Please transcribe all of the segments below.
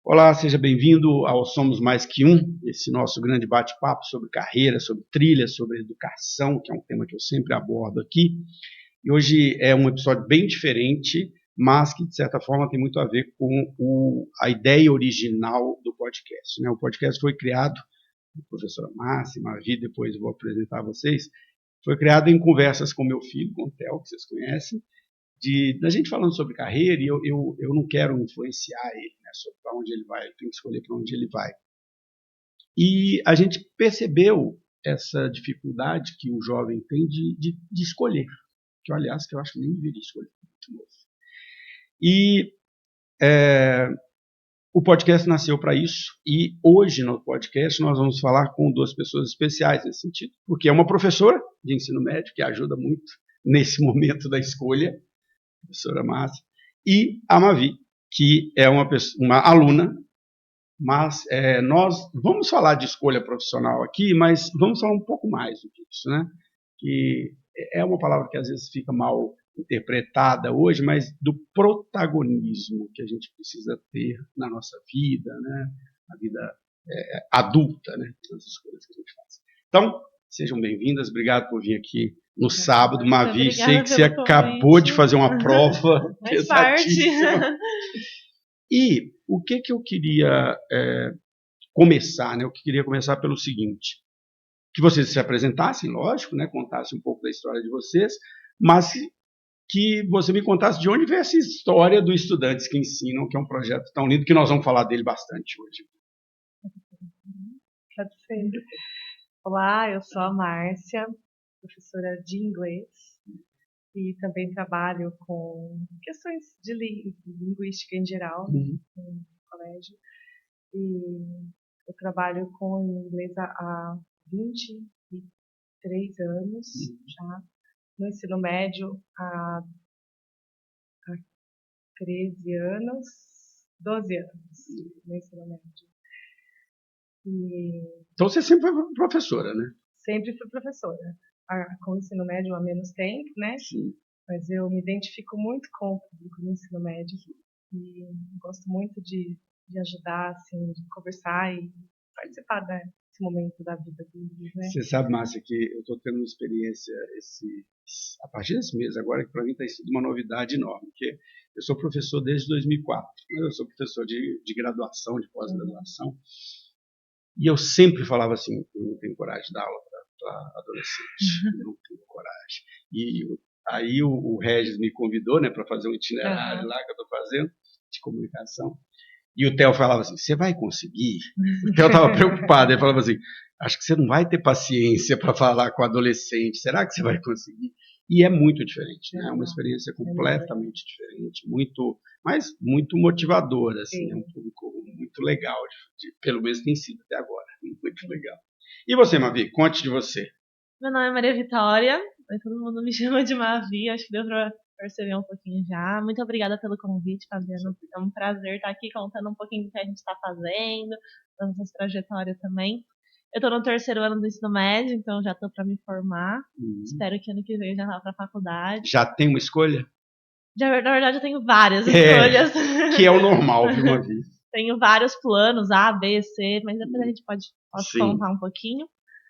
Olá, seja bem-vindo ao Somos Mais Que Um, esse nosso grande bate-papo sobre carreira, sobre trilha, sobre educação, que é um tema que eu sempre abordo aqui. E hoje é um episódio bem diferente, mas que, de certa forma, tem muito a ver com a ideia original do podcast, né? O podcast foi criado, a professora Márcia, Mavi, depois eu vou apresentar a vocês, foi criado em conversas com meu filho, com o Theo, que vocês conhecem, da gente falando sobre carreira, e eu não quero influenciar ele, né, sobre para onde ele vai, ele tem que escolher para onde ele vai. E a gente percebeu essa dificuldade que o jovem tem de escolher, que, aliás, que eu acho que nem deveria escolher. E o podcast nasceu para isso, e hoje no podcast nós vamos falar com duas pessoas especiais nesse sentido, porque é uma professora de ensino médio que ajuda muito nesse momento da escolha, a professora Márcia, e a Mavi, que é uma aluna, mas nós vamos falar de escolha profissional aqui, mas vamos falar um pouco mais do que isso, né? Que é uma palavra que às vezes fica mal interpretada hoje, mas do protagonismo que a gente precisa ter na nossa vida, né? Na vida adulta, né? Nas escolhas que a gente faz. Então, sejam bem-vindas, obrigado por vir aqui no sábado. Mavi, sei que você acabou de fazer uma prova pesadíssima. E o que eu queria começar, né? Eu queria começar pelo seguinte, que vocês se apresentassem, lógico, né? Contassem um pouco da história de vocês, mas que você me contasse de onde veio essa história do Estudantes que Ensinam, que é um projeto tão lindo, que nós vamos falar dele bastante hoje. Pode ser. Olá, eu sou a Márcia, professora de inglês, e também trabalho com questões de linguística em geral, no colégio. E eu trabalho com inglês há 23 anos já, no ensino médio há 13 anos, 12 anos no ensino médio. Então você sempre foi professora, né? Sempre fui professora. Com o ensino médio há menos tempo, né? Sim. Mas eu me identifico muito com o público no ensino médio e gosto muito de ajudar, assim, de conversar e participar desse momento da vida deles, né? Você sabe, Márcia, que eu estou tendo uma experiência a partir desse mês agora, que para mim tem sido uma novidade enorme, porque eu sou professor desde 2004, eu sou professor de graduação, de pós-graduação, e eu sempre falava assim, eu não tenho coragem de dar aula para adolescente, eu não tenho coragem. E aí o Regis me convidou, né, para fazer um itinerário lá que eu estou fazendo, de comunicação, e o Theo falava assim, você vai conseguir? O Theo estava preocupado, ele falava assim, acho que você não vai ter paciência para falar com adolescente, será que você vai conseguir? E é muito diferente, né? É uma experiência completamente diferente, mas muito motivadora, assim, é um público muito legal, pelo menos tem sido até agora, muito legal. E você, Mavi, conte de você. Meu nome é Maria Vitória, todo mundo me chama de Mavi, acho que deu para perceber um pouquinho já. Muito obrigada pelo convite, Fabiano. É um prazer estar aqui contando um pouquinho do que a gente está fazendo, da nossa trajetória também. Eu estou no 3º ano do ensino médio, então já estou para me formar. Espero que ano que vem já vá para a faculdade. Já tem uma escolha? Na verdade, eu tenho várias escolhas. Que é o normal, viu, Mavi? Tenho vários planos, A, B, C, mas depois a gente pode contar um pouquinho.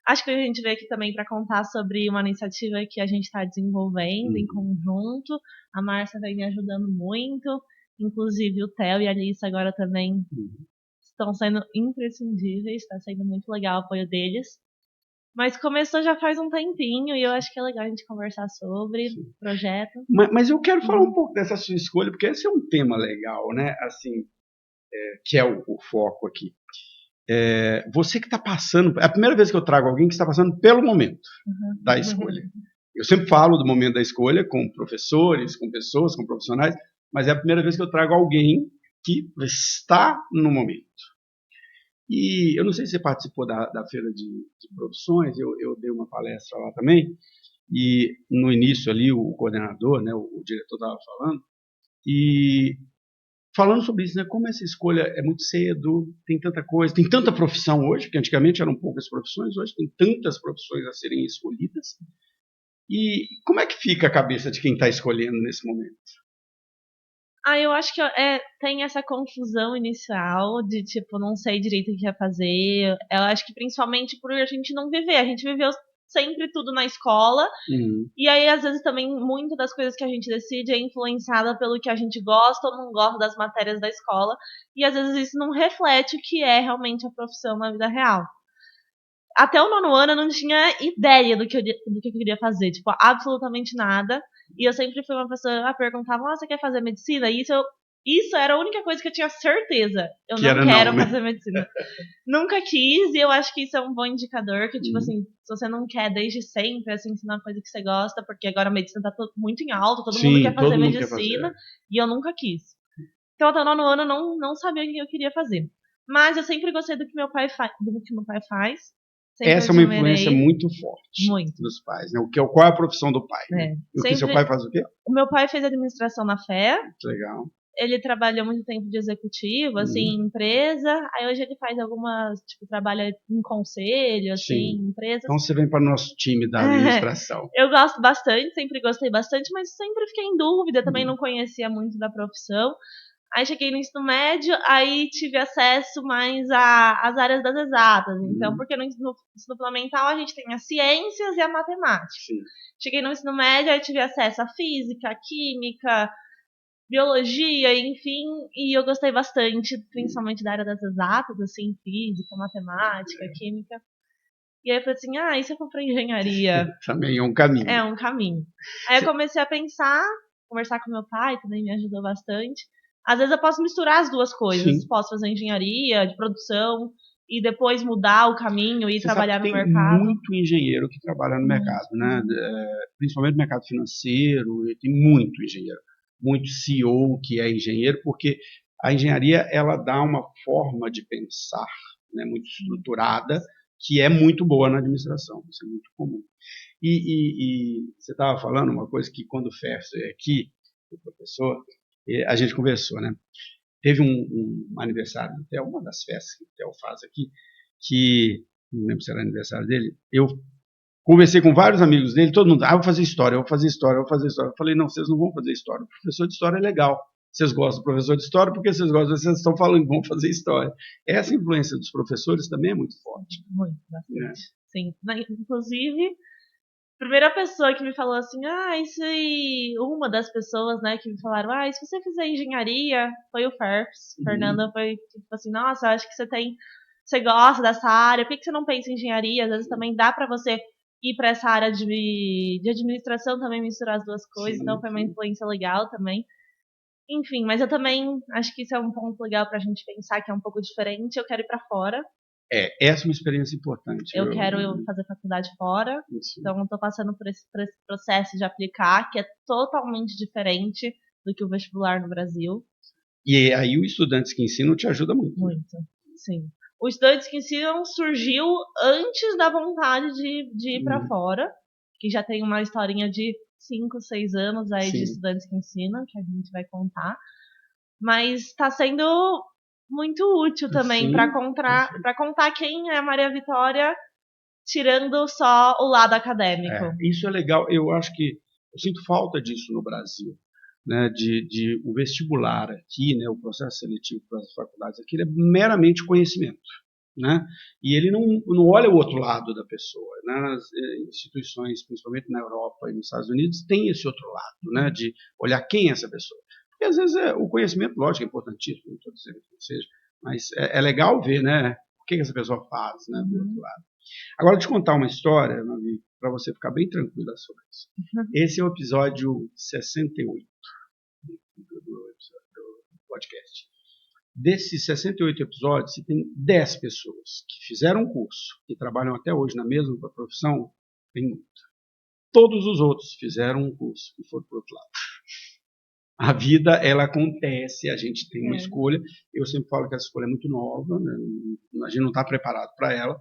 Acho que a gente veio aqui também para contar sobre uma iniciativa que a gente está desenvolvendo em conjunto. A Márcia vem me ajudando muito, inclusive o Theo e a Alice agora também estão sendo imprescindíveis, está sendo muito legal o apoio deles. Mas começou já faz um tempinho e eu acho que é legal a gente conversar sobre o projeto. Mas eu quero falar um pouco dessa sua escolha, porque esse é um tema legal, né? Assim, que é o foco aqui. Você que está passando, é a primeira vez que eu trago alguém que está passando pelo momento da escolha. Eu sempre falo do momento da escolha com professores, com pessoas, com profissionais, mas é a primeira vez que eu trago alguém que está no momento. E eu não sei se você participou da feira de profissões, eu dei uma palestra lá também, e no início ali o coordenador, né, o diretor estava falando, e falando sobre isso, né, como essa escolha é muito cedo, tem tanta coisa, tem tanta profissão hoje, que antigamente eram poucas profissões, hoje tem tantas profissões a serem escolhidas. E como é que fica a cabeça de quem está escolhendo nesse momento? Eu acho que tem essa confusão inicial de, tipo, não sei direito o que ia fazer. Eu acho que principalmente por a gente não viver. A gente viveu sempre tudo na escola. E aí, às vezes, também, muito das coisas que a gente decide é influenciada pelo que a gente gosta ou não gosta das matérias da escola. E, às vezes, isso não reflete o que é realmente a profissão na vida real. Até o 9º ano eu não tinha ideia do que eu queria fazer. Tipo, absolutamente nada. E eu sempre fui uma pessoa que perguntava, você quer fazer medicina? E isso era a única coisa que eu tinha certeza. Eu Que não quero não, né? fazer medicina. Nunca quis, e eu acho que isso é um bom indicador, que, tipo assim, se você não quer desde sempre, assim, ensinar uma coisa que você gosta, porque agora a medicina tá muito em alta, todo mundo quer fazer todo mundo medicina, quer fazer. e eu nunca quis. Então, até o 9º ano eu não sabia o que eu queria fazer. Mas eu sempre gostei do que meu pai faz. Sempre Essa é uma admirei. influência muito forte dos pais, né? Qual é a profissão do pai? Né? E o seu pai faz o quê? O meu pai fez administração na FEA. Legal. Ele trabalhou muito tempo de executivo, assim, em empresa. Aí hoje ele faz algumas, tipo, trabalha em conselho, assim, em empresas. Então você vem para o nosso time da administração. Eu gosto bastante, sempre gostei bastante, mas sempre fiquei em dúvida, também não conhecia muito da profissão. Aí cheguei no ensino médio, aí tive acesso mais às áreas das exatas. Então, porque no ensino fundamental a gente tem as ciências e a matemática. Sim. Cheguei no ensino médio, aí tive acesso à física, à química, biologia, enfim, e eu gostei bastante, principalmente da área das exatas, assim, física, matemática, química. E aí eu falei assim, e se eu for pra engenharia? Também é um caminho. É um caminho. Aí eu comecei a pensar, conversar com meu pai, também me ajudou bastante. Às vezes eu posso misturar as duas coisas. Posso fazer engenharia de produção e depois mudar o caminho e trabalhar no mercado. Tem muito engenheiro que trabalha no mercado, né? Principalmente no mercado financeiro, tem muito engenheiro. Muito CEO que é engenheiro, porque a engenharia ela dá uma forma de pensar, né, muito estruturada, que é muito boa na administração. Isso é muito comum. E você estava falando uma coisa que quando o Fer veio aqui, o professor, a gente conversou, né? Teve um aniversário do Theo, uma das festas que o Theo faz aqui, que não lembro se era aniversário dele, eu conversei com vários amigos dele, todo mundo, vou fazer história, vou fazer história, vou fazer história. Eu falei, não, vocês não vão fazer história, o professor de história é legal. Vocês gostam do professor de história porque vocês estão falando que vão fazer história. Essa influência dos professores também é muito forte. Muito, bastante. Né? Sim. Inclusive, a primeira pessoa que me falou assim, uma das pessoas, né, que me falaram, se você fizer engenharia, foi o Ferps. Fernanda foi tipo assim, nossa, acho que você gosta dessa área, por que você não pensa em engenharia? Às vezes também dá pra você ir pra essa área de administração também, misturar as duas coisas, então foi uma influência legal também. Enfim, mas eu também acho que isso é um ponto legal pra gente pensar, que é um pouco diferente, eu quero ir pra fora. Essa é uma experiência importante. Eu quero fazer faculdade fora, então eu estou passando por esse processo de aplicar, que é totalmente diferente do que o vestibular no Brasil. E aí o Estudantes que Ensinam te ajuda muito. Muito, sim. O Estudantes que Ensinam surgiu antes da vontade de ir para fora, que já tem uma historinha de 5, 6 anos aí de Estudantes que Ensinam, que a gente vai contar. Mas está sendo muito útil também para contar quem é a Maria Vitória, tirando só o lado acadêmico. Isso é legal. Eu acho que eu sinto falta disso no Brasil, né? De o vestibular aqui, né? O processo seletivo para as faculdades aqui, ele é meramente conhecimento, né? E ele não olha o outro lado da pessoa. Nas instituições, principalmente na Europa e nos Estados Unidos, tem esse outro lado, né? De olhar quem é essa pessoa. Porque às vezes o conhecimento, lógico, é importantíssimo, não estou dizendo que não seja, mas é legal ver, né? O que essa pessoa faz, né? Do outro lado. Agora, deixa eu contar uma história, para você ficar bem tranquila sobre isso. Esse é o episódio 68 do podcast. Desses 68 episódios, se tem 10 pessoas que fizeram um curso e trabalham até hoje na mesma profissão, tem muito. Todos os outros fizeram um curso e foram para o outro lado. A vida, ela acontece, a gente tem uma escolha. Eu sempre falo que essa escolha é muito nova, né? A gente não está preparado para ela.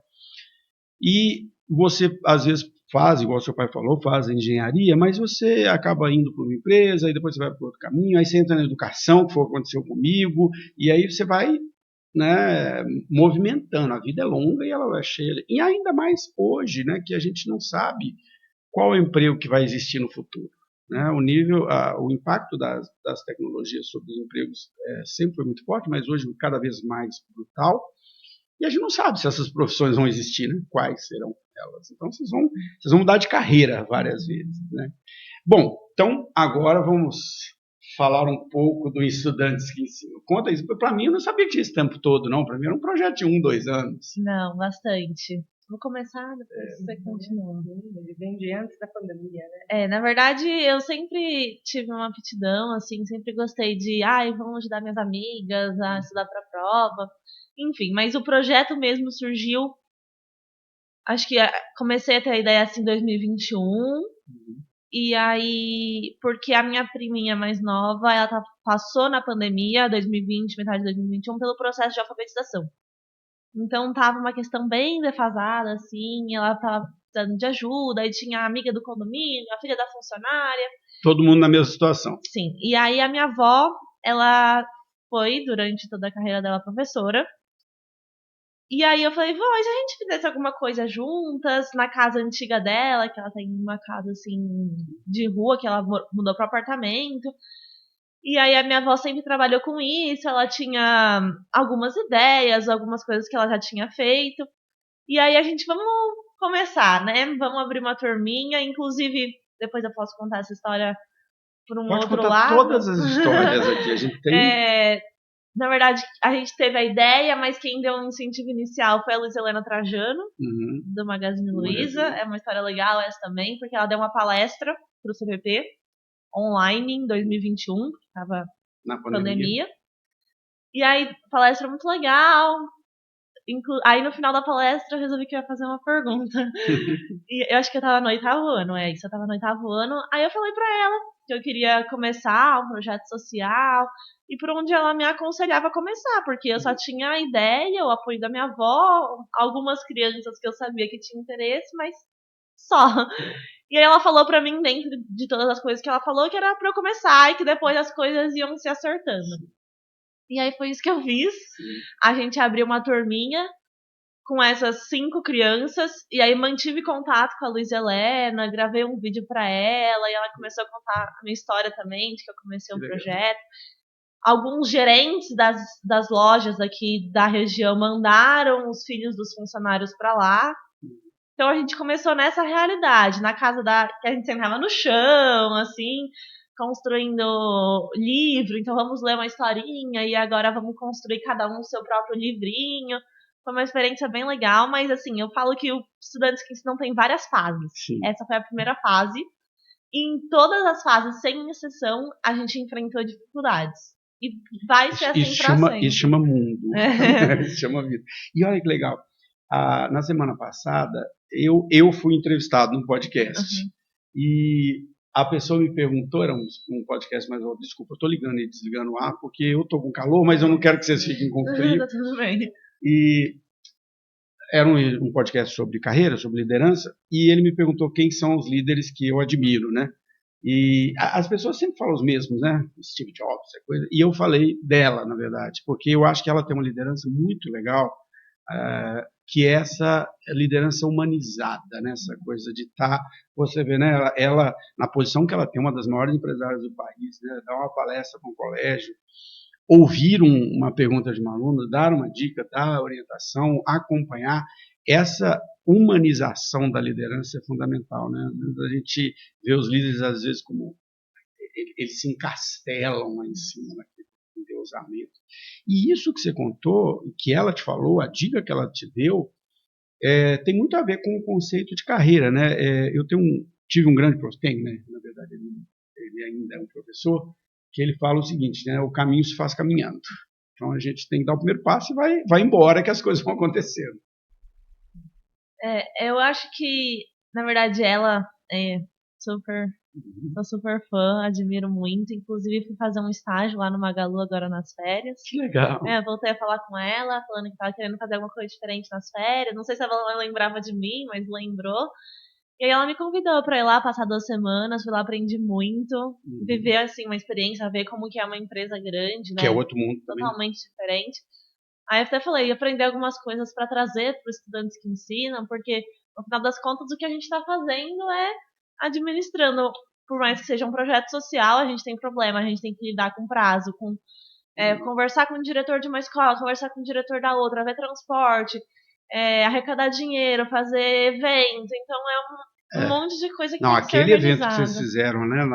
E você, às vezes, faz, igual o seu pai falou, faz engenharia, mas você acaba indo para uma empresa, e depois você vai para outro caminho, aí você entra na educação, que foi o que aconteceu comigo, e aí você vai, né, movimentando. A vida é longa e ela é cheia. E ainda mais hoje, né, que a gente não sabe qual é o emprego que vai existir no futuro. né? O impacto das tecnologias sobre os empregos sempre foi muito forte, mas hoje cada vez mais brutal. E a gente não sabe se essas profissões vão existir, né? Quais serão elas. Então, vocês vão mudar de carreira várias vezes, né? Bom, então agora vamos falar um pouco do Estudantes que Ensinam. Conta isso. Para mim, eu não sabia que tinha esse tempo todo, não. Para mim era um projeto de 1, 2 anos. Não, bastante. Vou começar, depois você continua. Ele vem de antes da pandemia, né? Na verdade, eu sempre tive uma aptidão, assim, sempre gostei de, vamos ajudar minhas amigas a estudar para a prova. Enfim, mas o projeto mesmo surgiu, acho que comecei a ter a ideia assim em 2021. E aí, porque a minha priminha mais nova, ela passou na pandemia, 2020, metade de 2021, pelo processo de alfabetização. Então tava uma questão bem defasada, assim, ela tava precisando de ajuda, aí tinha a amiga do condomínio, a filha da funcionária. Todo mundo na mesma situação. Sim, e aí a minha avó, ela foi, durante toda a carreira dela, professora. E aí eu falei, vó, e se a gente fizesse alguma coisa juntas, na casa antiga dela, que ela tem uma casa, assim, de rua, que ela mudou pro apartamento. E aí a minha avó sempre trabalhou com isso, ela tinha algumas ideias, algumas coisas que ela já tinha feito. E aí a gente, vamos começar, né? Vamos abrir uma turminha, inclusive, depois eu posso contar essa história por Pode outro contar lado. todas as histórias aqui, a gente tem... Na verdade, a gente teve a ideia, mas quem deu um incentivo inicial foi a Luiz Helena Trajano, do Magazine Luiza. É uma história legal essa também, porque ela deu uma palestra pro CPP online em 2021, que estava na pandemia. E aí, palestra muito legal. Aí no final da palestra eu resolvi que eu ia fazer uma pergunta. E eu acho que eu tava no 8º ano, isso. Eu tava no 8º ano. Aí eu falei pra ela que eu queria começar um projeto social e por onde ela me aconselhava a começar, porque eu só tinha a ideia, o apoio da minha avó, algumas crianças que eu sabia que tinham interesse, mas só. E aí ela falou pra mim, dentro de todas as coisas que ela falou, que era pra eu começar e que depois as coisas iam se acertando. E aí foi isso que eu fiz. A gente abriu uma turminha com essas 5 crianças, e aí mantive contato com a Luiz Helena, gravei um vídeo pra ela, e ela começou a contar a minha história também, de que eu comecei um projeto. Alguns gerentes das lojas aqui da região mandaram os filhos dos funcionários pra lá. Então a gente começou nessa realidade, na casa que a gente sentava no chão, assim, construindo livro, então vamos ler uma historinha e agora vamos construir cada um o seu próprio livrinho. Foi uma experiência bem legal, mas assim, eu falo que o Estudantes que Ensinam tem várias fases. Sim. Essa foi a primeira fase. E em todas as fases, sem exceção, a gente enfrentou dificuldades. E vai ser assim pra sempre. Isso chama mundo. Isso chama vida. E olha que legal. Na semana passada, eu fui entrevistado num podcast. E a pessoa me perguntou, era um podcast mais alto, desculpa, eu estou ligando e desligando o ar, porque eu estou com calor, mas eu não quero que vocês fiquem com frio. Tudo bem. E era um podcast sobre carreira, sobre liderança, e ele me perguntou quem são os líderes que eu admiro, né? E as pessoas sempre falam os mesmos, né? Steve Jobs, essa coisa. E eu falei dela, na verdade, porque eu acho que ela tem uma liderança muito legal, que é essa liderança humanizada, né? Essa coisa de estar, você vê, né? Ela, na posição que ela tem, uma das maiores empresárias do país, né? Dar uma palestra para um colégio, ouvir uma pergunta de um aluno, dar uma dica, dar orientação, acompanhar. Essa humanização da liderança é fundamental, né? A gente vê os líderes, às vezes, como eles se encastelam lá em cima daquele endeusamento. E isso que você contou, que ela te falou, a dica que ela te deu, tem muito a ver com o conceito de carreira, né? Eu tive um grande professor, né? Na verdade, ele ainda é um professor, que ele fala o seguinte, né? O caminho se faz caminhando. Então a gente tem que dar o primeiro passo e vai embora que as coisas vão acontecendo. Eu acho que, na verdade, ela sou super fã, admiro muito. Inclusive, fui fazer um estágio lá no Magalu agora nas férias. Que legal. Voltei a falar com ela, falando que estava querendo fazer alguma coisa diferente nas férias. Não sei se ela lembrava de mim, mas lembrou. E aí ela me convidou para ir lá passar 2 semanas, fui lá, aprendi muito, viver assim uma experiência, ver como que é uma empresa grande, né? Que é outro mundo também. Totalmente diferente. Aí eu até falei, aprender algumas coisas para trazer para os estudantes que ensinam, porque no final das contas o que a gente está fazendo é administrando por mais que seja um projeto social, a gente tem problema, a gente tem que lidar com prazo, com conversar com o diretor de uma escola, conversar com o diretor da outra, ver transporte, arrecadar dinheiro, fazer evento. Então um monte de coisa que não, tem que ser aquele evento que organizada. vocês fizeram, né,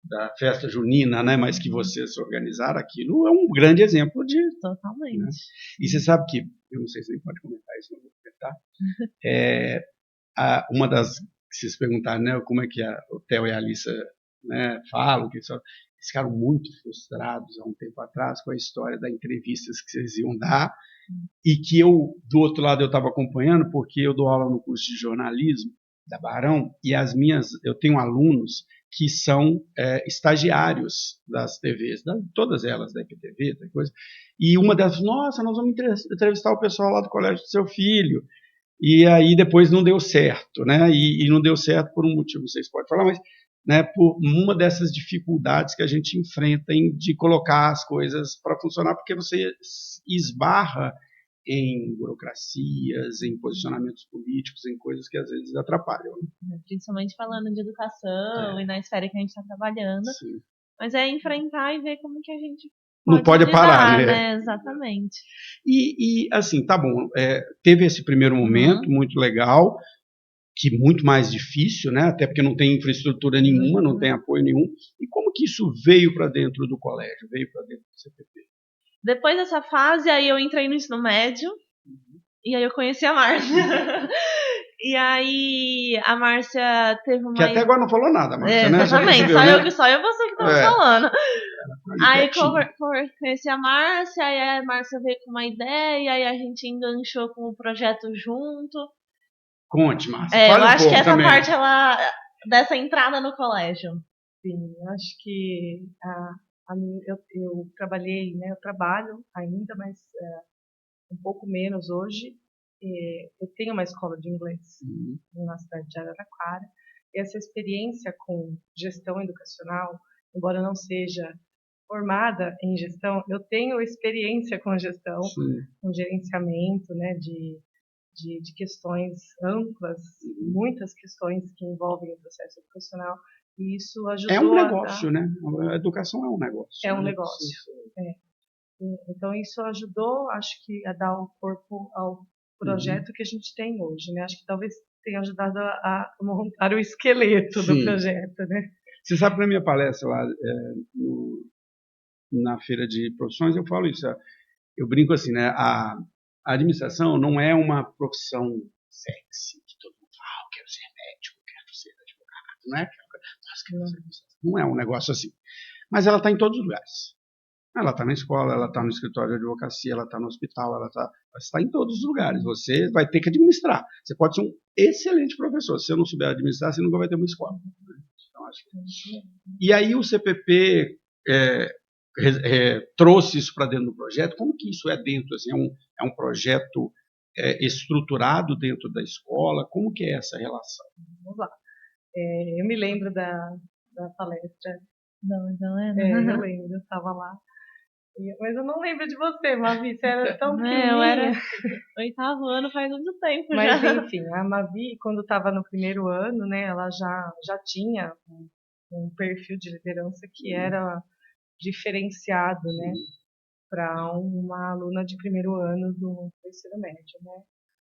da festa junina, né, mas que vocês organizaram, aquilo é um grande exemplo de... Totalmente. Né? E você sabe que, eu não sei se você pode comentar isso, não vou comentar, uma das, se vocês perguntarem, né, como é que o Theo e a Alissa, né, falam, que eles ficaram muito frustrados há um tempo atrás com a história das entrevistas que vocês iam dar, e que eu, do outro lado, eu estava acompanhando, porque eu dou aula no curso de jornalismo da Barão, e eu tenho alunos que são estagiários das TVs, todas elas, da IPTV, da coisa, e uma delas, nossa, nós vamos entrevistar o pessoal lá do colégio do seu filho, e aí depois não deu certo, né, e não deu certo por um motivo, vocês podem falar, mas né, por uma dessas dificuldades que a gente enfrenta de colocar as coisas para funcionar, porque você esbarra em burocracias, em posicionamentos políticos, em coisas que às vezes atrapalham. Né? Principalmente falando de educação e na esfera que a gente está trabalhando. Sim. Mas enfrentar e ver como que a gente não pode lidar, parar, né? Exatamente. E assim, tá bom, teve esse primeiro momento muito legal, que muito mais difícil, né? Até porque não tem infraestrutura nenhuma, não tem apoio nenhum. E como que isso veio para dentro do colégio, veio para dentro do CPP? Depois dessa fase, aí eu entrei no ensino médio, e aí eu conheci a Márcia. E aí a Márcia teve uma... Que até agora não falou nada, Márcia, né? Exatamente, só eu você que estava falando. Aí conheci a Márcia, aí a Márcia veio com uma ideia, aí a gente enganchou com o projeto junto. Conte, Márcia. Eu acho que essa parte dessa entrada no colégio. Sim, eu acho que eu trabalhei, né? Eu trabalho ainda, mas um pouco menos hoje. Eu tenho uma escola de inglês na cidade de Araraquara. E essa experiência com gestão educacional, embora não seja formada em gestão, eu tenho experiência com gestão, com gerenciamento, né, de questões amplas, muitas questões que envolvem o processo educacional, e isso ajudou. É um negócio, né? A educação é um negócio. É um negócio. Então isso ajudou, acho que, a dar o corpo ao projeto que a gente tem hoje, né? Acho que talvez tenha ajudado a montar o esqueleto do projeto, né? Você sabe, na minha palestra lá na feira de profissões, eu falo isso. Eu brinco assim, né? A administração não é uma profissão sexy, que todo mundo fala, eu quero ser médico, eu quero ser advogado, não é? Não é um negócio assim. Mas ela está em todos os lugares. Ela está na escola, ela está no escritório de advocacia, ela está no hospital, ela está em todos os lugares. Você vai ter que administrar. Você pode ser um excelente professor. Se você não souber administrar, você nunca vai ter uma escola. Então, acho que... E aí o CPP trouxe isso para dentro do projeto. Como que isso é dentro? Assim, é um projeto estruturado dentro da escola? Como que é essa relação? Vamos lá. Eu me lembro da palestra. Não, eu lembro, eu estava lá. Mas eu não lembro de você, Mavi, você era tão pequenininha. Eu era 8º ano, faz muito tempo já. Mas enfim, a Mavi, quando estava no primeiro ano, né, ela já tinha um perfil de liderança que era diferenciado, né, para uma aluna de primeiro ano do ensino médio, né?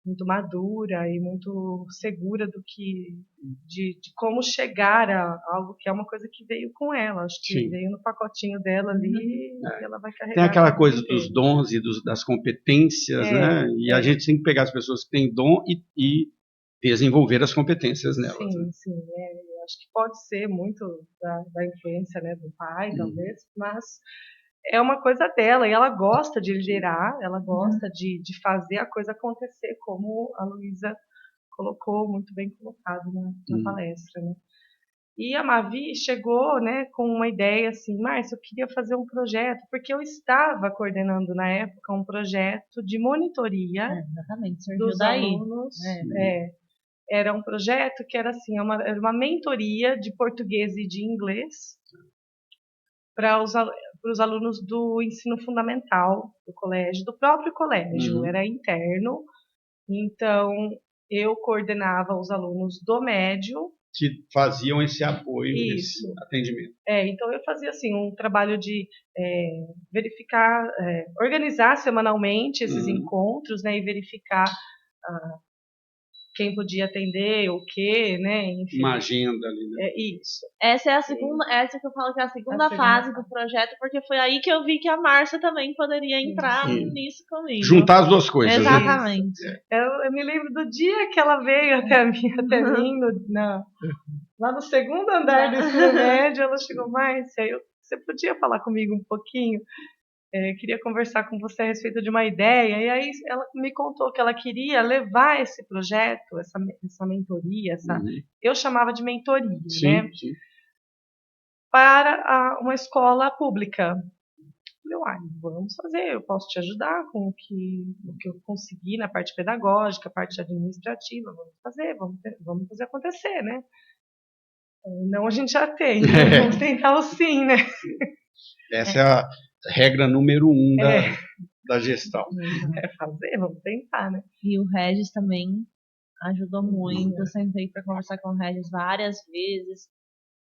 Muito madura e muito segura de como chegar a algo que é uma coisa que veio com ela. Acho que veio no pacotinho dela ali e ela vai carregar. Tem aquela coisa dos dons e das competências, né? E a gente tem que pegar as pessoas que têm dom e desenvolver as competências nelas. Sim. Eu acho que pode ser muito da influência, né, do pai, talvez, mas é uma coisa dela, e ela gosta de liderar, ela gosta de fazer a coisa acontecer, como a Luísa colocou, muito bem colocado na palestra, né? E a Mavi chegou, né, com uma ideia assim, Márcia, eu queria fazer um projeto, porque eu estava coordenando na época um projeto de monitoria dos alunos. Era um projeto que era assim, era uma mentoria de português e de inglês para os alunos do ensino fundamental do colégio, do próprio colégio, era interno. Então, eu coordenava os alunos do médio que faziam esse apoio, Isso. esse atendimento. Então eu fazia assim um trabalho de verificar, organizar semanalmente esses encontros, né, e verificar quem podia atender, o quê, né, enfim. Uma agenda ali, né? Isso. Essa é a segunda, essa que eu falo que é a segunda fase do projeto, porque foi aí que eu vi que a Márcia também poderia entrar nisso comigo. Juntar as duas coisas. Exatamente. Né? Eu me lembro do dia que ela veio até mim lá no segundo andar do ensino médio, ela chegou, Márcia, você podia falar comigo um pouquinho? Queria conversar com você a respeito de uma ideia, e aí ela me contou que ela queria levar esse projeto, essa mentoria, eu chamava de mentoria, sim, né? Sim. Para uma escola pública. Eu falei, vamos fazer, eu posso te ajudar com o que eu consegui na parte pedagógica, parte administrativa, vamos fazer acontecer, né? Não, a gente já tem, vamos tentar o sim, né? Essa é a regra número 1 da gestão. Vamos tentar, né? E o Regis também ajudou muito, eu sentei para conversar com o Regis várias vezes.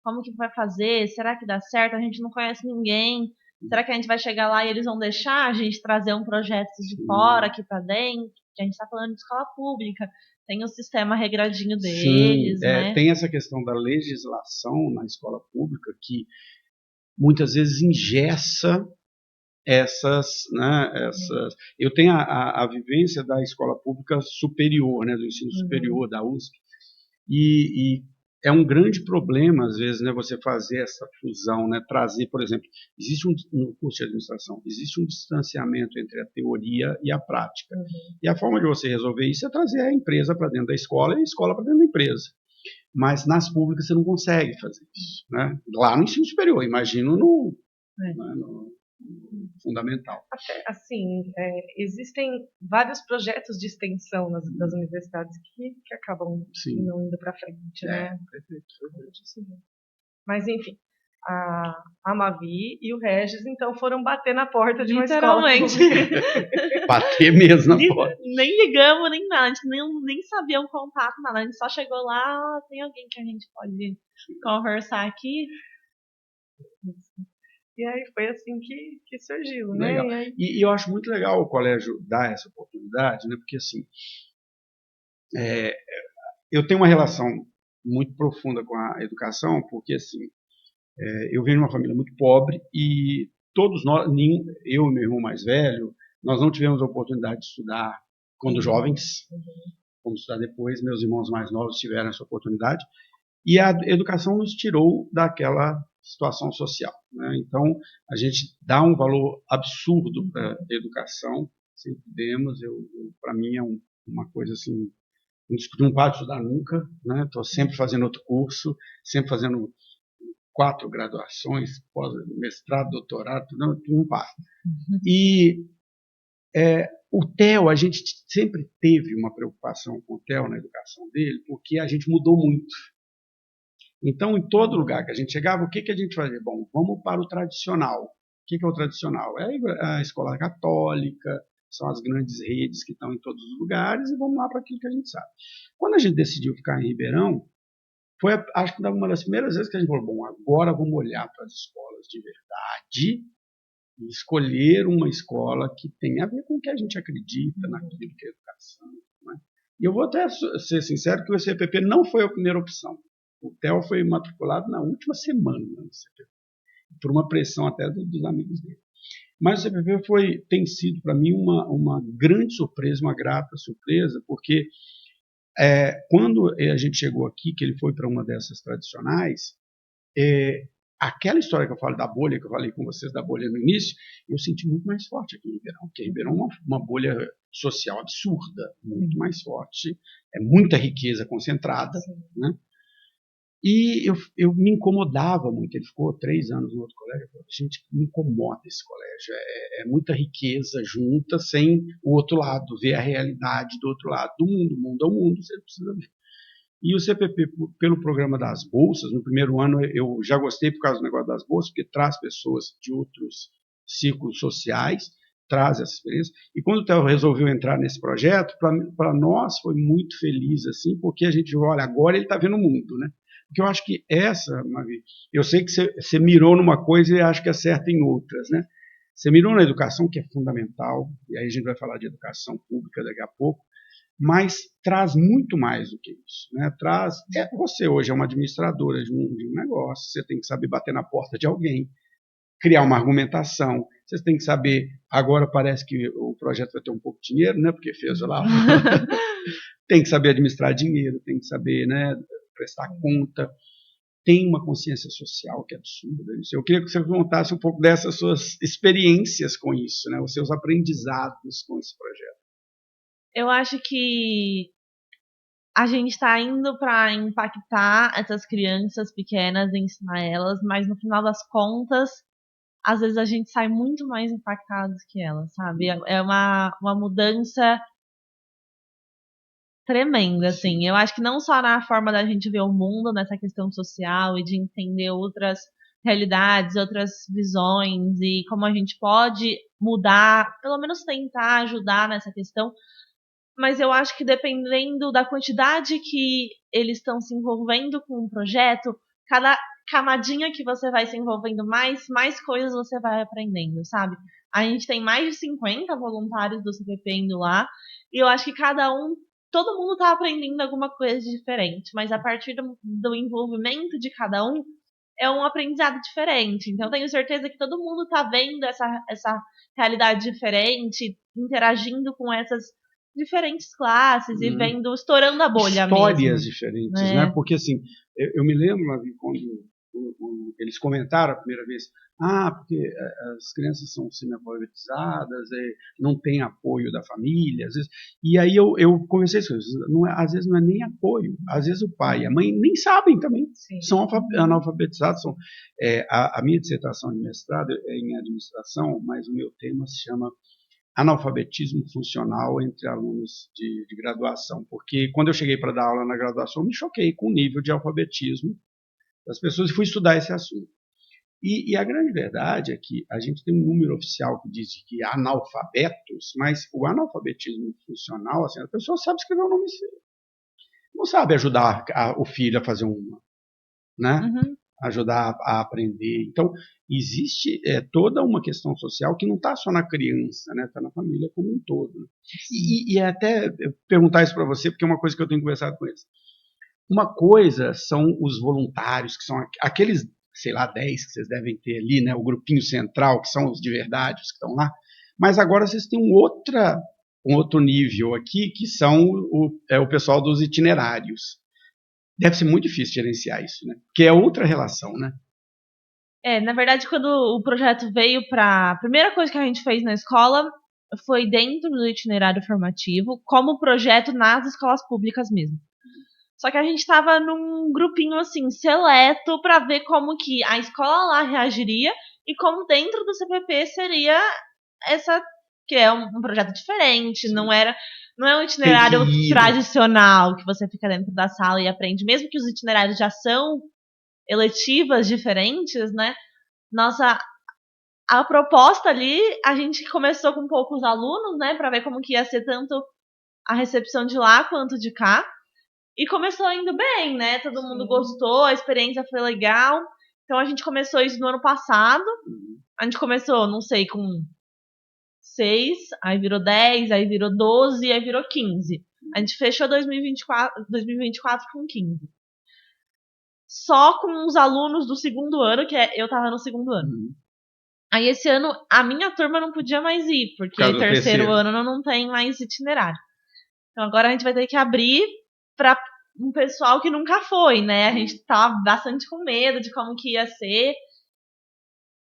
Como que vai fazer? Será que dá certo? A gente não conhece ninguém. Será que a gente vai chegar lá e eles vão deixar a gente trazer um projeto de fora aqui para dentro? A gente está falando de escola pública, tem o sistema regradinho deles, né? Tem essa questão da legislação na escola pública que muitas vezes engessa essas. Eu tenho a vivência da escola pública superior, né, do ensino superior da USP, e é um grande problema, às vezes, né, você fazer essa fusão, né, trazer, por exemplo, no curso de administração, existe um distanciamento entre a teoria e a prática. E a forma de você resolver isso é trazer a empresa para dentro da escola e a escola para dentro da empresa. Mas nas públicas você não consegue fazer isso. Né? Lá no ensino superior, imagino no fundamental. Até, assim, existem vários projetos de extensão das universidades que acabam não indo para frente, né? Perfeito. Mas, enfim, a Mavi e o Regis, então, foram bater na porta de uma escola. Literalmente. Bater mesmo na porta. Nem ligamos, nem nada, a gente nem sabia o contato, nada. A gente só chegou lá, tem alguém que a gente pode conversar aqui? E aí foi assim que surgiu, legal. né? E eu acho muito legal o colégio dar essa oportunidade, né? Porque assim, eu tenho uma relação muito profunda com a educação, porque assim, eu venho de uma família muito pobre e todos nós, eu e meu irmão mais velho, nós não tivemos a oportunidade de estudar quando jovens, vamos estudar depois, meus irmãos mais novos tiveram essa oportunidade, e a educação nos tirou daquela situação social. Né? Então, a gente dá um valor absurdo para a educação, sempre demos, para mim é uma coisa assim, não paro de estudar nunca, estou sempre fazendo outro curso, sempre fazendo 4 graduações, mestrado, doutorado, não paro. E o Theo, a gente sempre teve uma preocupação com o Theo na educação dele, porque a gente mudou muito. Então, em todo lugar que a gente chegava, o que a gente fazia? Bom, vamos para o tradicional. O que é o tradicional? É a escola católica, são as grandes redes que estão em todos os lugares, e vamos lá para aquilo que a gente sabe. Quando a gente decidiu ficar em Ribeirão, foi, acho que uma das primeiras vezes que a gente falou, bom, agora vamos olhar para as escolas de verdade e escolher uma escola que tem a ver com o que a gente acredita, naquilo que é educação. Né? E eu vou até ser sincero que o CPP não foi a primeira opção. O Theo foi matriculado na última semana no CPP, por uma pressão até dos amigos dele. Mas o CPP tem sido para mim uma grande surpresa, uma grata surpresa, porque quando a gente chegou aqui, que ele foi para uma dessas tradicionais, aquela história que eu falo da bolha, que eu falei com vocês da bolha no início, eu senti muito mais forte aqui em Ribeirão, porque Ribeirão é uma bolha social absurda, muito mais forte, é muita riqueza concentrada, né? E eu me incomodava muito. Ele ficou 3 anos no outro colégio. Eu falei, gente, me incomoda esse colégio. É muita riqueza junta sem o outro lado, ver a realidade do outro lado do mundo. O mundo é o mundo, você precisa ver. E o CPP, pelo programa das bolsas, no primeiro ano eu já gostei por causa do negócio das bolsas, porque traz pessoas de outros círculos sociais, traz essa experiência. E quando o Theo resolveu entrar nesse projeto, para nós foi muito feliz, assim, porque a gente viu, olha, agora ele está vendo o mundo, né? Porque eu acho que Mavi, eu sei que você mirou numa coisa e acho que acerta em outras, né? Você mirou na educação, que é fundamental, e aí a gente vai falar de educação pública daqui a pouco, mas traz muito mais do que isso, né? Você hoje é uma administradora de um negócio, você tem que saber bater na porta de alguém, criar uma argumentação, você tem que saber, agora parece que o projeto vai ter um pouco de dinheiro, né? Porque fez lá, tem que saber administrar dinheiro, tem que saber, né, prestar conta, tem uma consciência social que é absurda. Eu queria que você contasse um pouco dessas suas experiências com isso, né? Os seus aprendizados com esse projeto. Eu acho que a gente está indo para impactar essas crianças pequenas, ensinar elas, mas no final das contas, às vezes a gente sai muito mais impactados que elas, sabe? É uma mudança tremenda, assim. Eu acho que não só na forma da gente ver o mundo, nessa questão social e de entender outras realidades, outras visões e como a gente pode mudar, pelo menos tentar ajudar nessa questão, mas eu acho que dependendo da quantidade que eles estão se envolvendo com o projeto, cada camadinha que você vai se envolvendo mais coisas você vai aprendendo, sabe? A gente tem mais de 50 voluntários do CPP indo lá, e eu acho que todo mundo tá aprendendo alguma coisa diferente, mas a partir do envolvimento de cada um, é um aprendizado diferente. Então, eu tenho certeza que todo mundo tá vendo essa realidade diferente, interagindo com essas diferentes classes e vendo, estourando a bolha histórias mesmo, diferentes, né? Porque assim, eu me lembro quando eles comentaram a primeira vez, porque as crianças são semi-alfabetizadas, não tem apoio da família, às vezes, e aí eu conversei com eles, às vezes não é nem apoio, às vezes o pai e a mãe nem sabem também, são analfabetizados, a minha dissertação de mestrado é em administração, mas o meu tema se chama analfabetismo funcional entre alunos de graduação, porque quando eu cheguei para dar aula na graduação, eu me choquei com o nível de alfabetismo das pessoas e fui estudar esse assunto. E a grande verdade é que a gente tem um número oficial que diz que há analfabetos, mas o analfabetismo funcional, assim, a pessoa sabe escrever o nome seu, não sabe ajudar o filho a fazer uma, né? Ajudar a aprender. Então, existe toda uma questão social que não está só na criança, né? Está na família como um todo. E até perguntar isso para você, porque é uma coisa que eu tenho conversado com eles. Uma coisa são os voluntários, que são aqueles, sei lá, 10 que vocês devem ter ali, né? O grupinho central, que são os de verdade, os que estão lá. Mas agora vocês têm um outro nível aqui, que são o pessoal dos itinerários. Deve ser muito difícil gerenciar isso, né? Porque é outra relação, né? Na verdade, quando o projeto veio a primeira coisa que a gente fez na escola foi dentro do itinerário formativo, como projeto nas escolas públicas mesmo. Só que a gente estava num grupinho, assim, seleto para ver como que a escola lá reagiria e como dentro do CPP seria que é um projeto diferente, não é um itinerário tradicional que você fica dentro da sala e aprende, mesmo que os itinerários já são eletivas diferentes, né? A proposta ali, a gente começou com poucos alunos, né, para ver como que ia ser tanto a recepção de lá quanto de cá. E começou indo bem, né? Todo mundo gostou, a experiência foi legal. Então a gente começou isso no ano passado. A gente começou, não sei, com 6, aí virou 10, aí virou 12, aí virou 15. A gente fechou 2024 com 15. Só com os alunos do segundo ano, eu tava no segundo ano. Aí esse ano a minha turma não podia mais ir, porque o terceiro ano não tem mais itinerário. Então agora a gente vai ter que abrir para um pessoal que nunca foi, né? A gente tava bastante com medo de como que ia ser.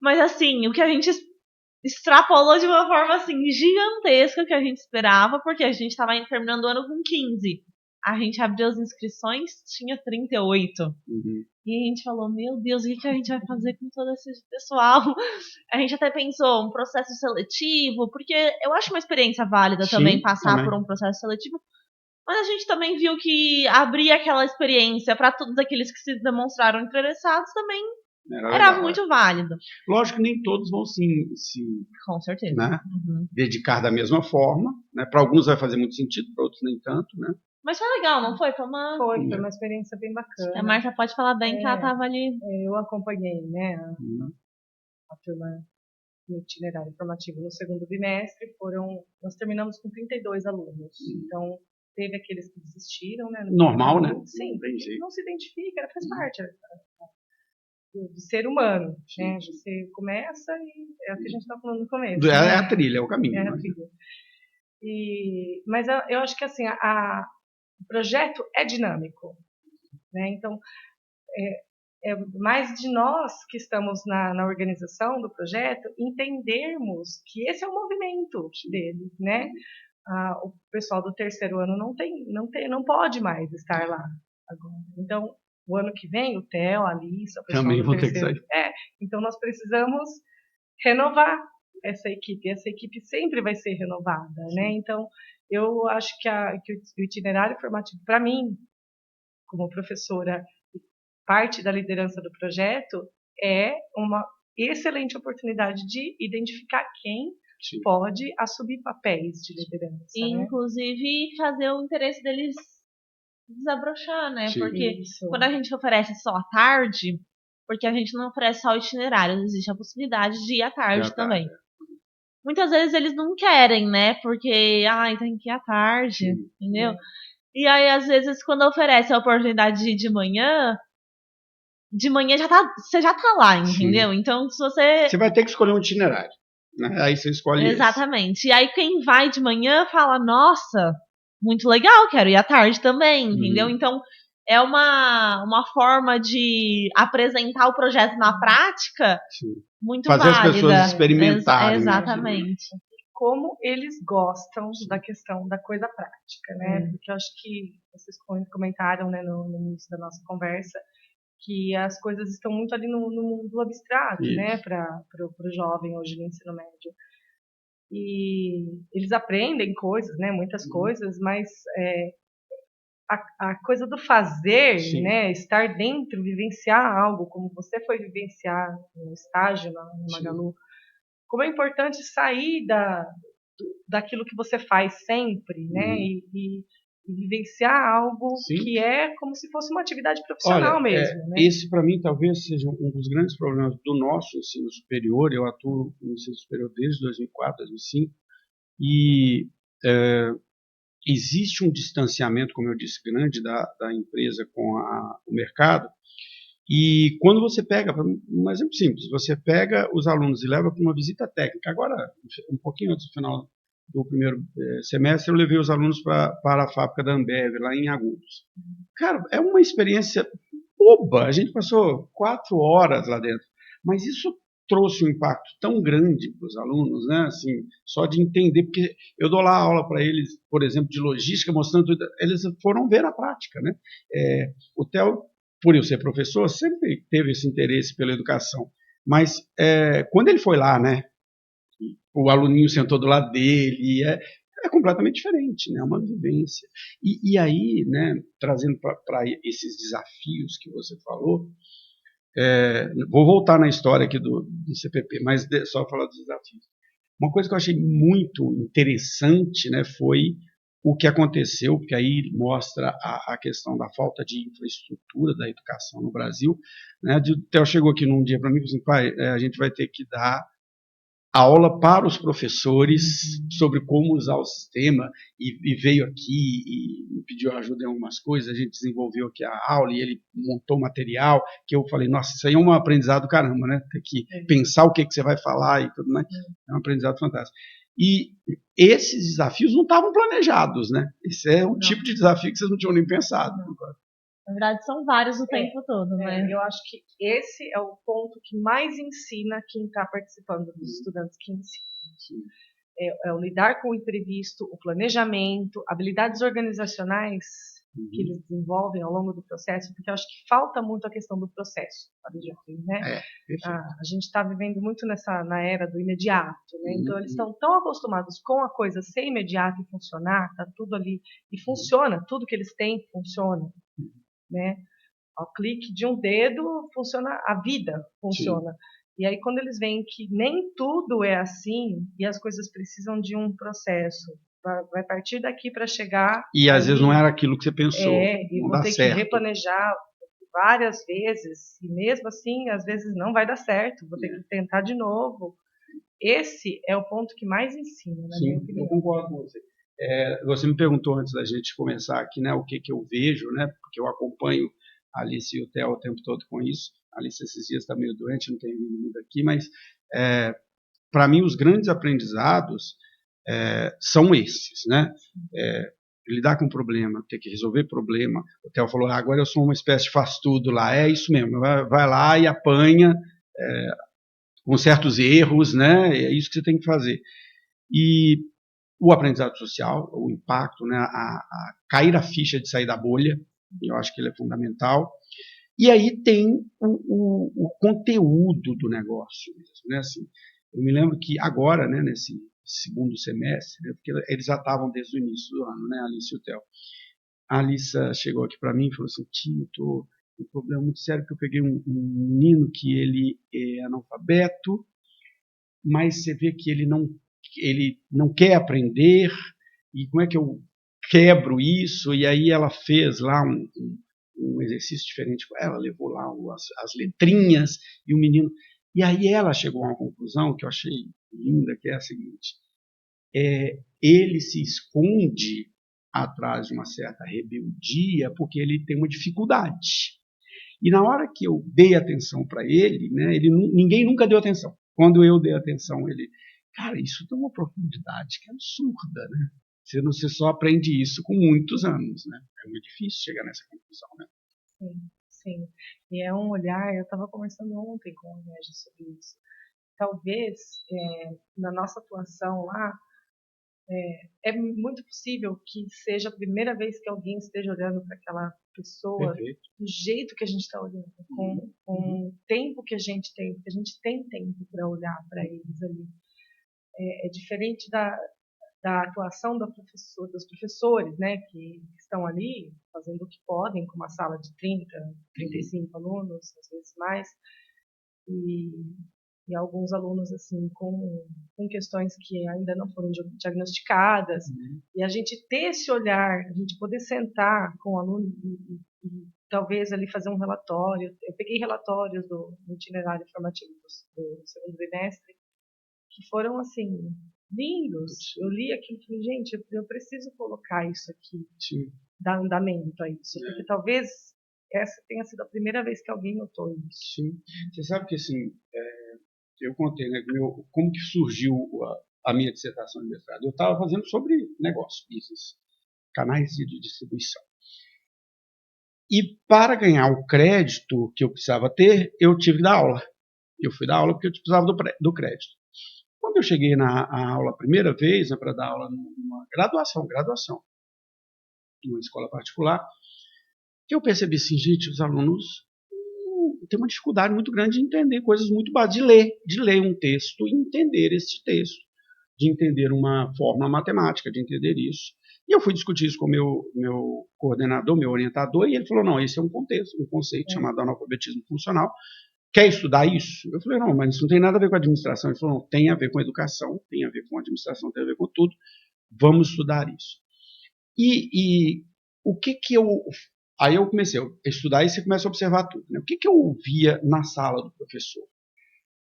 Mas assim, o que a gente extrapolou de uma forma assim gigantesca que a gente esperava, porque a gente tava terminando o ano com 15. A gente abriu as inscrições, tinha 38. E a gente falou, meu Deus, o que a gente vai fazer com todo esse pessoal? A gente até pensou um processo seletivo, porque eu acho uma experiência válida também passar por um processo seletivo. Mas a gente também viu que abrir aquela experiência para todos aqueles que se demonstraram interessados também era muito válido. Lógico que nem todos vão se com certeza, né, dedicar da mesma forma. Né? Para alguns vai fazer muito sentido, para outros nem tanto. Né? Mas foi legal, não foi? Foi uma experiência bem bacana. A Marcia pode falar bem que ela estava ali. Eu acompanhei, né, a turma no itinerário formativo no segundo bimestre. Nós terminamos com 32 alunos. Então, teve aqueles que desistiram, né? Normal, né? Sim, não se identifica, faz parte do ser humano, né? Você começa e é o que a gente está falando no começo. É a trilha, é o caminho. É a trilha. Mas eu acho que assim, o projeto é dinâmico, né? Então, é mais de nós que estamos na organização do projeto entendermos que esse é o movimento dele, né? O pessoal do terceiro ano não pode mais estar lá agora. Então, o ano que vem, o Theo, a Alissa, o pessoal também do vão ter que sair. Então, nós precisamos renovar essa equipe. Essa equipe sempre vai ser renovada, né? Então, eu acho que o itinerário formativo, para mim, como professora, parte da liderança do projeto, é uma excelente oportunidade de identificar quem pode assumir papéis de liderança. Inclusive, fazer o interesse deles desabrochar, né? Porque quando a gente oferece só à tarde, porque a gente não oferece só o itinerário, existe a possibilidade de ir à tarde também. Muitas vezes eles não querem, né? Porque, tem que ir à tarde, entendeu? E aí, às vezes, quando oferece a oportunidade de ir de manhã você já tá lá, entendeu? Então, se você vai ter que escolher um itinerário, né? Aí você escolhe Exatamente. E aí, quem vai de manhã fala, nossa, muito legal, quero ir à tarde também, entendeu? Então, é uma forma de apresentar o projeto na prática muito fazer válida. As pessoas experimentarem. Exatamente. Como eles gostam da questão da coisa prática, né? Porque eu acho que vocês comentaram, né, no início da nossa conversa, que as coisas estão muito ali no mundo abstrato, né, para o jovem hoje no ensino médio. E eles aprendem coisas, né, muitas coisas, mas a coisa do fazer, né, estar dentro, vivenciar algo, como você foi vivenciar no estágio na Magalu, como é importante sair daquilo que você faz sempre, né, e vivenciar algo que é como se fosse uma atividade profissional mesmo. Né? Esse, para mim, talvez seja um dos grandes problemas do nosso ensino superior. Eu atuo no ensino superior desde 2004, 2005, e existe um distanciamento, como eu disse, grande da empresa com o mercado. E quando você pega, um exemplo simples, você pega os alunos e leva para uma visita técnica. Agora, um pouquinho antes do final do primeiro semestre, eu levei os alunos para a fábrica da Ambev, lá em Agudos. Cara, é uma experiência boba. A gente passou 4 horas lá dentro. Mas isso trouxe um impacto tão grande para os alunos, né? Assim, só de entender, porque eu dou lá aula para eles, por exemplo, de logística, mostrando tudo. Eles foram ver a prática, né? O Theo, por eu ser professor, sempre teve esse interesse pela educação. Mas quando ele foi lá, né? O aluninho sentou do lado dele, e é completamente diferente, né? É uma vivência. E aí, né, trazendo para esses desafios que você falou, vou voltar na história aqui do CPP, mas só falar dos desafios. Uma coisa que eu achei muito interessante, né, foi o que aconteceu, porque aí mostra a questão da falta de infraestrutura da educação no Brasil. Né? O Theo chegou aqui num dia para mim e falou assim, pai, a gente vai ter que dar aula para os professores sobre como usar o sistema, e veio aqui e me pediu ajuda em algumas coisas. A gente desenvolveu aqui a aula e ele montou material que eu falei, nossa, isso aí é um aprendizado caramba, né? Ter que pensar o que você vai falar e tudo mais. É um aprendizado fantástico. E esses desafios não estavam planejados, né? Esse é um tipo de desafio que vocês não tinham nem pensado. Na verdade, são vários o tempo todo, né? Eu acho que esse é o ponto que mais ensina quem está participando dos estudantes que ensinam. É o lidar com o imprevisto, o planejamento, habilidades organizacionais que eles desenvolvem ao longo do processo, porque eu acho que falta muito a questão do processo, né? A gente está vivendo muito na era do imediato, né? Então eles estão tão acostumados com a coisa ser imediata e funcionar, tá tudo ali e funciona, tudo que eles têm funciona. Né? Ao clique de um dedo funciona, a vida funciona. Sim. E aí quando eles veem que nem tudo é assim e as coisas precisam de um processo vai partir daqui para chegar. E às vezes não era aquilo que você pensou. E não vou dá ter certo. que replanejar várias vezes, e mesmo assim, às vezes não vai dar certo, vou ter que tentar de novo. Esse é o ponto que mais ensina, na minha opinião. Eu concordo com você. Você me perguntou antes da gente começar aqui, né, o que eu vejo, né, porque eu acompanho a Alice e o Theo o tempo todo com isso. A Alice esses dias está meio doente, não tem vindo muito aqui, mas para mim os grandes aprendizados são esses, né? Lidar com problema, ter que resolver problema. O Theo falou, agora eu sou uma espécie de faz-tudo lá. É isso mesmo, vai lá e apanha com certos erros, né? É isso que você tem que fazer. E o aprendizado social, o impacto, né? a cair a ficha de sair da bolha, eu acho que ele é fundamental. E aí tem o conteúdo do negócio, né? Assim, eu me lembro que agora, né, nesse segundo semestre, porque eles já estavam desde o início do ano, né, a Alice e o Theo. A Alice chegou aqui para mim e falou assim, tio, tô com um problema muito sério, porque eu peguei um menino que ele é analfabeto, mas você vê que ele não quer aprender, e como é que eu quebro isso? E aí ela fez lá um exercício diferente com ela, levou lá as letrinhas, e o menino... E aí ela chegou a uma conclusão que eu achei linda, que é a seguinte, ele se esconde atrás de uma certa rebeldia porque ele tem uma dificuldade. E na hora que eu dei atenção para ele, né, ninguém nunca deu atenção. Quando eu dei atenção, ele... Cara, isso tem uma profundidade que é absurda, né? Você só aprende isso com muitos anos, né? É muito difícil chegar nessa conclusão, né? Sim, sim. E é um olhar, eu estava conversando ontem com o Regis sobre isso. Talvez, na nossa atuação lá, é muito possível que seja a primeira vez que alguém esteja olhando para aquela pessoa Perfeito. do jeito que a gente está olhando, com o tempo que a gente tem, porque a gente tem tempo para olhar para eles ali. É diferente da atuação dos professores, né, que estão ali fazendo o que podem, com uma sala de 30, 35 alunos, às vezes mais, e alguns alunos assim com questões que ainda não foram diagnosticadas, e a gente ter esse olhar, a gente poder sentar com o aluno e talvez ali fazer um relatório. Eu peguei relatórios do itinerário formativo do segundo bimestre, que foram assim lindos. Eu li aquilo e falei, gente, eu preciso colocar isso aqui, dar andamento a isso, porque talvez essa tenha sido a primeira vez que alguém notou isso. Sim. Você sabe que assim, eu contei, né, como que surgiu a minha dissertação de mestrado. Eu estava fazendo sobre negócio, business, canais de distribuição. E para ganhar o crédito que eu precisava ter, eu tive que dar aula. Eu fui dar aula porque eu precisava do crédito. Quando eu cheguei na aula a primeira vez, né, para dar aula numa graduação, numa escola particular, eu percebi assim, gente, os alunos têm uma dificuldade muito grande de entender coisas muito básicas, de ler um texto e entender esse texto, de entender uma fórmula matemática, de entender isso. E eu fui discutir isso com o meu coordenador, meu orientador, e ele falou, não, esse é um conceito chamado analfabetismo funcional. Quer estudar isso? Eu falei, não, mas isso não tem nada a ver com administração. Ele falou, não, tem a ver com educação, tem a ver com administração, tem a ver com tudo. Vamos estudar isso. E o que eu... Aí eu comecei a estudar e você começa a observar tudo. Né? O que eu ouvia na sala do professor?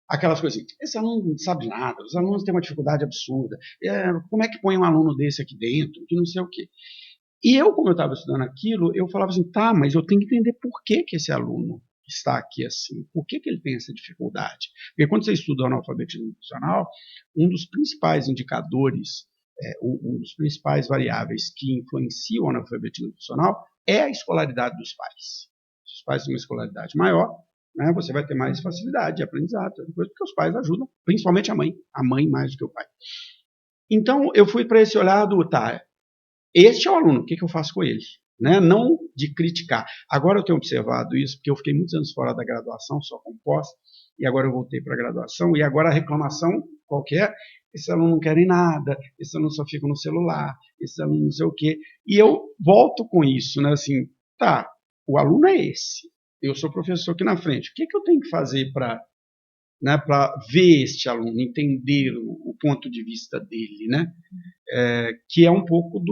Aquelas coisas assim, esse aluno não sabe nada, os alunos têm uma dificuldade absurda, como é que põe um aluno desse aqui dentro, que não sei o quê. E eu, como eu estava estudando aquilo, eu falava assim, tá, mas eu tenho que entender por que esse aluno está aqui assim, por que ele tem essa dificuldade. Porque quando você estuda o analfabetismo funcional, um dos principais indicadores, um dos principais variáveis que influenciam o analfabetismo funcional é a escolaridade dos pais. Se os pais têm uma escolaridade maior, né, você vai ter mais facilidade de aprendizado, porque os pais ajudam, principalmente a mãe mais do que o pai. Então, eu fui para esse olhar do, tá, este é o aluno, o que eu faço com ele? Né? Não de criticar. Agora eu tenho observado isso, porque eu fiquei muitos anos fora da graduação, só com pós, e agora eu voltei para a graduação, e agora a reclamação qualquer, esse aluno não quer nem nada, esse aluno só fica no celular, esse aluno não sei o quê. E eu volto com isso, né? Assim, tá, o aluno é esse. Eu sou professor aqui na frente. O que eu tenho que fazer para né, para ver este aluno, entender o ponto de vista dele, né, que é um pouco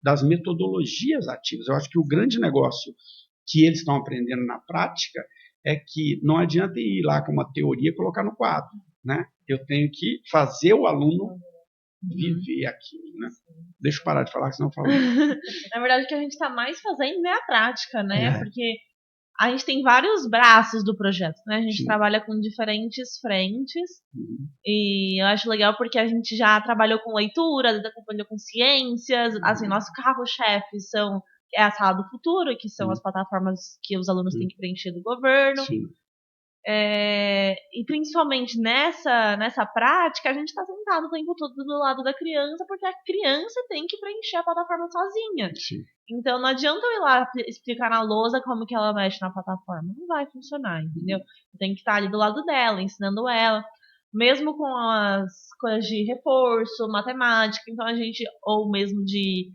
das metodologias ativas. Eu acho que o grande negócio que eles estão aprendendo na prática é que não adianta ir lá com uma teoria e colocar no quadro, né? Eu tenho que fazer o aluno viver aquilo, né? Deixa eu parar de falar, senão eu falo. Na verdade, o que a gente está mais fazendo é a prática, né? Porque a gente tem vários braços do projeto, né? A gente trabalha com diferentes frentes. E eu acho legal porque a gente já trabalhou com leitura, já trabalhou com ciências. Assim, nosso carro-chefe é a Sala do Futuro, que são as plataformas que os alunos têm que preencher do governo. E principalmente nessa prática, a gente está sentado o tempo todo do lado da criança, porque a criança tem que preencher a plataforma sozinha. Então não adianta eu ir lá explicar na lousa como que ela mexe na plataforma. Não vai funcionar, entendeu? Eu tenho que estar ali do lado dela, ensinando ela. Mesmo com as coisas de reforço, matemática, então a gente, ou mesmo de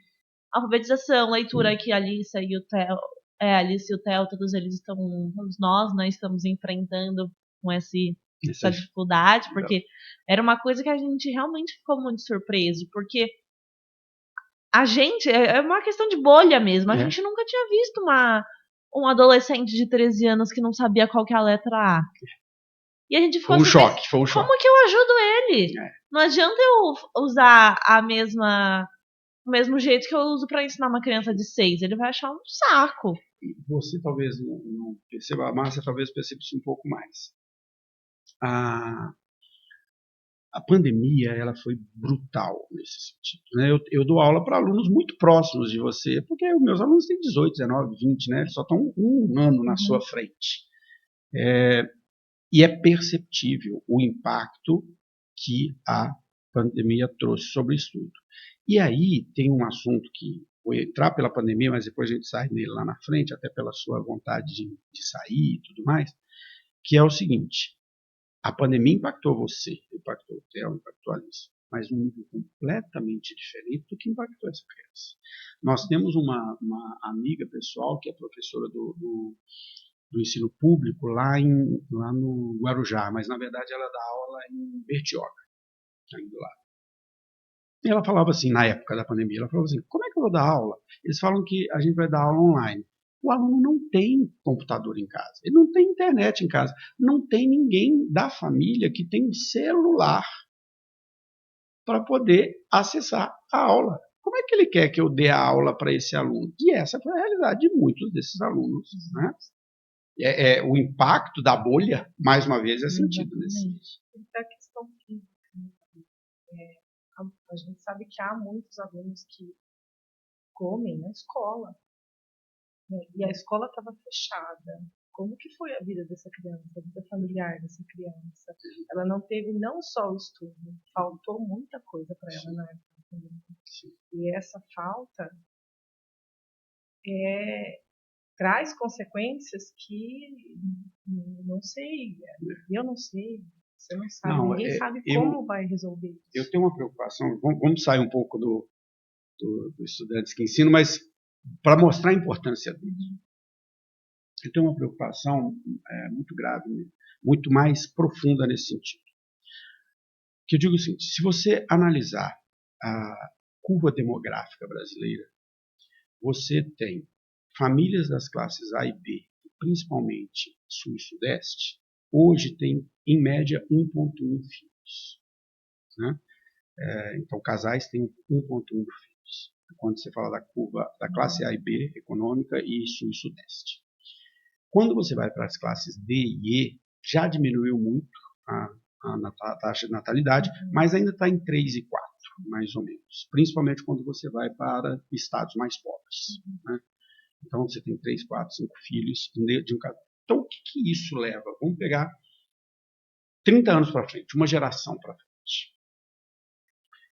alfabetização, leitura, que a Alice e o Theo, todos eles todos nós, né, estamos enfrentando com essa dificuldade, porque era uma coisa que a gente realmente ficou muito surpreso, porque a gente, é uma questão de bolha mesmo, a gente nunca tinha visto um adolescente de 13 anos que não sabia qual que é a letra A. E a gente ficou foi um choque. Como que eu ajudo ele? Não adianta eu usar o mesmo jeito que eu uso para ensinar uma criança de 6. Ele vai achar um saco. Você talvez não perceba, a Márcia talvez perceba isso um pouco mais. A pandemia ela foi brutal nesse sentido, né? Eu dou aula para alunos muito próximos de você, porque os meus alunos têm 18, 19, 20, né? Eles só estão um ano na sua frente. E é perceptível o impacto que a pandemia trouxe sobre isso tudo. E aí tem um assunto que foi entrar pela pandemia, mas depois a gente sai nele lá na frente, até pela sua vontade de sair e tudo mais, que é o seguinte: a pandemia impactou você, impactou o Theo, impactou a Alice, mas num nível completamente diferente do que impactou essa criança. Nós temos uma amiga pessoal que é professora do ensino público lá no Guarujá, mas na verdade ela dá aula em Bertioga, ainda lá. E ela falava assim, na época da pandemia, ela falava assim, como é que eu vou dar aula? Eles falam que a gente vai dar aula online. O aluno não tem computador em casa, ele não tem internet em casa, não tem ninguém da família que tem um celular para poder acessar a aula. Como é que ele quer que eu dê a aula para esse aluno? E essa foi a realidade de muitos desses alunos, né? O impacto da bolha, mais uma vez, é sentido nesse. A questão física, a gente sabe que há muitos alunos que comem na escola, né? E a escola estava fechada. Como que foi a vida dessa criança, a vida familiar dessa criança? Ela não teve não só o estudo, faltou muita coisa para ela na época. E essa falta traz consequências que não sei, eu não sei, você não sabe, ninguém sabe como vai resolver isso. Eu tenho uma preocupação, vamos sair um pouco do estudantes que ensinam, mas para mostrar a importância disso. Eu tenho uma preocupação muito grave, muito mais profunda nesse sentido. Que eu digo o seguinte: se você analisar a curva demográfica brasileira, você tem famílias das classes A e B, principalmente Sul e Sudeste, hoje tem, em média, 1,1 filhos. Né? Então, casais têm 1,1 filhos. Quando você fala da curva da classe A e B, econômica, e Sul e Sudeste. Quando você vai para as classes D e E, já diminuiu muito a taxa de natalidade, mas ainda está em 3 e 4, mais ou menos. Principalmente quando você vai para estados mais pobres. Né? Então, você tem 3, 4, 5 filhos de um casal. Então, o que isso leva? Vamos pegar 30 anos para frente, uma geração para frente.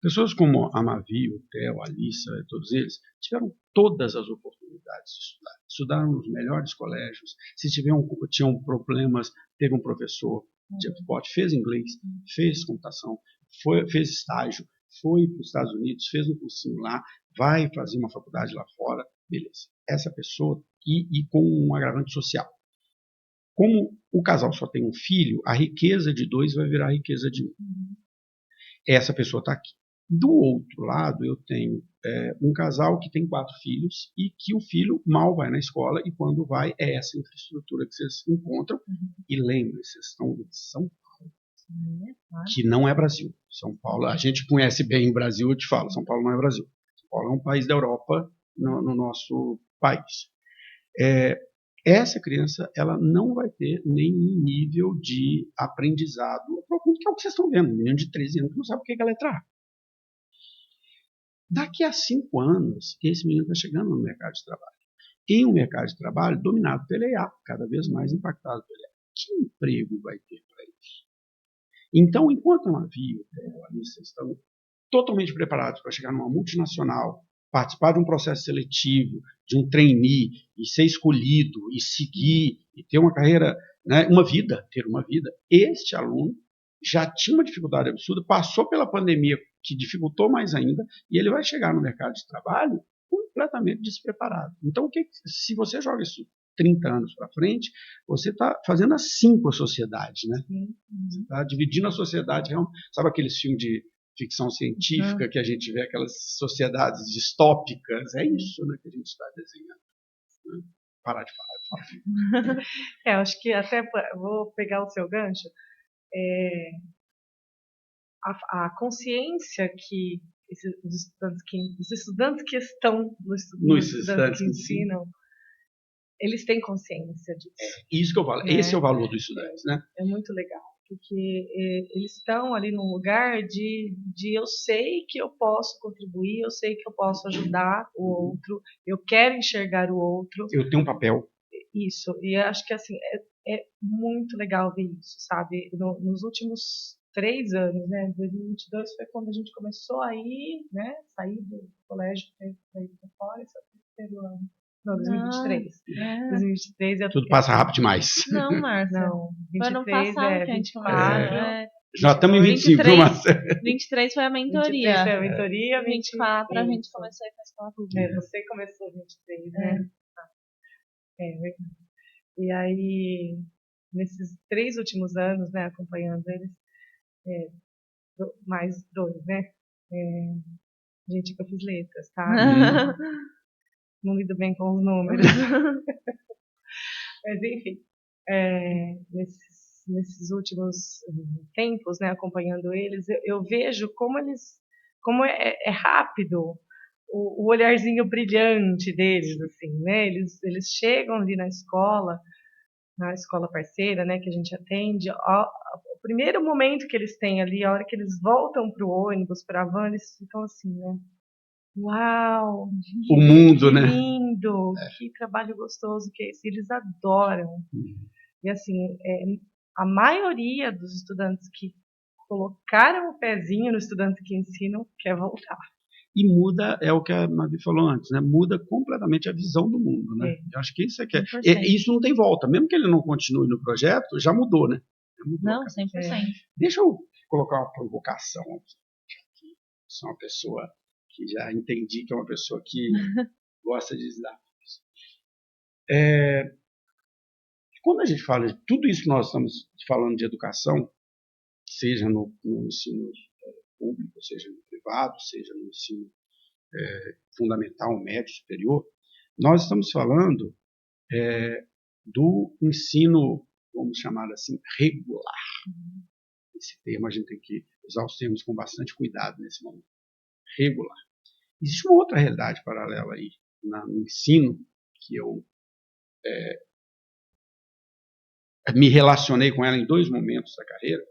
Pessoas como a Mavi, o Theo, a Alissa, todos eles, tiveram todas as oportunidades de estudar. Estudaram nos melhores colégios. Se tinham problemas, teve um professor de suporte, fez inglês, fez computação, fez estágio, foi para os Estados Unidos, fez um cursinho lá, vai fazer uma faculdade lá fora, beleza. Essa pessoa, e com um agravante social. Como o casal só tem um filho, a riqueza de 2 vai virar a riqueza de 1. Essa pessoa está aqui. Do outro lado, eu tenho um casal que tem 4 filhos e que o filho mal vai na escola e quando vai é essa infraestrutura que vocês encontram. E lembre-se, vocês estão em São Paulo, que não é Brasil. São Paulo, a gente conhece bem o Brasil, eu te falo, São Paulo não é Brasil. São Paulo é um país da Europa no nosso país. Essa criança ela não vai ter nenhum nível de aprendizado profundo, que é o que vocês estão vendo. Um menino de 13 anos que não sabe o que é letra A. Daqui a 5 anos, esse menino está chegando no mercado de trabalho. Em um mercado de trabalho dominado pela IA, cada vez mais impactado pela IA. Que emprego vai ter para isso? Então, enquanto a Navio ali, vocês estão totalmente preparados para chegar numa multinacional, participar de um processo seletivo, de um trainee, e ser escolhido, e seguir, e ter uma carreira, né, ter uma vida. Este aluno já tinha uma dificuldade absurda, passou pela pandemia, que dificultou mais ainda, e ele vai chegar no mercado de trabalho completamente despreparado. Então, se você joga isso 30 anos para frente, você está fazendo assim com a sociedade, né? Você está dividindo a sociedade, sabe aqueles filmes de ficção científica que a gente vê, aquelas sociedades distópicas, é isso, né, que a gente está desenhando. Né? Parar de falar. Acho que até vou pegar o seu gancho. A consciência que os estudantes que estão nos estudantes que ensinam, eles têm consciência disso. Isso que eu falo. Esse é o valor dos estudantes, né? É muito legal, porque eles estão ali num lugar de eu sei que eu posso contribuir, eu sei que eu posso ajudar o outro, eu quero enxergar o outro. Eu tenho um papel. Isso, e acho que assim, é muito legal ver isso, sabe? Nos últimos 3 anos, né? 2022 foi quando a gente começou a ir, né? Sair do colégio para ir para fora, esse é o terceiro ano. Não, 2023. 2023 tudo passa rápido demais. Não, Márcia. Não, 23 foi no passado que a gente 24. Já estamos em 25, viu, Márcia? 23 foi a mentoria. 23 foi a mentoria. 24 a gente começou a ir para a escola pública. Você começou 23, né? Verdade. E aí, nesses 3 últimos anos, né, acompanhando eles, mais 2, né? Gente, que eu fiz letras, tá? Não lido bem com os números. Mas, enfim, nesses últimos tempos, né, acompanhando eles, eu vejo como é rápido o olharzinho brilhante deles, assim, né? Eles chegam ali na escola parceira, né, que a gente atende, o primeiro momento que eles têm ali, a hora que eles voltam para o ônibus, para a van, eles ficam assim, né? Uau! O mundo, que né? lindo! Que trabalho gostoso que é esse! Eles adoram. E assim, a maioria dos estudantes que colocaram o pezinho no estudante que ensinam quer voltar. E muda, é o que a Mavi falou antes, né? Muda completamente a visão do mundo, né? Eu acho que isso é que isso não tem volta. Mesmo que ele não continue no projeto, já mudou, né? Não, 100%. Deixa eu colocar uma provocação aqui. Sou uma pessoa que já entendi que é uma pessoa que gosta de desafios. Quando a gente fala de tudo isso que nós estamos falando de educação, seja no ensino público, seja no privado, seja no ensino fundamental, médio, superior, nós estamos falando do ensino, vamos chamar assim, regular. Esse termo a gente tem que usar os termos com bastante cuidado nesse momento. Regular. Existe uma outra realidade paralela aí no ensino que eu me relacionei com ela em 2 momentos da carreira,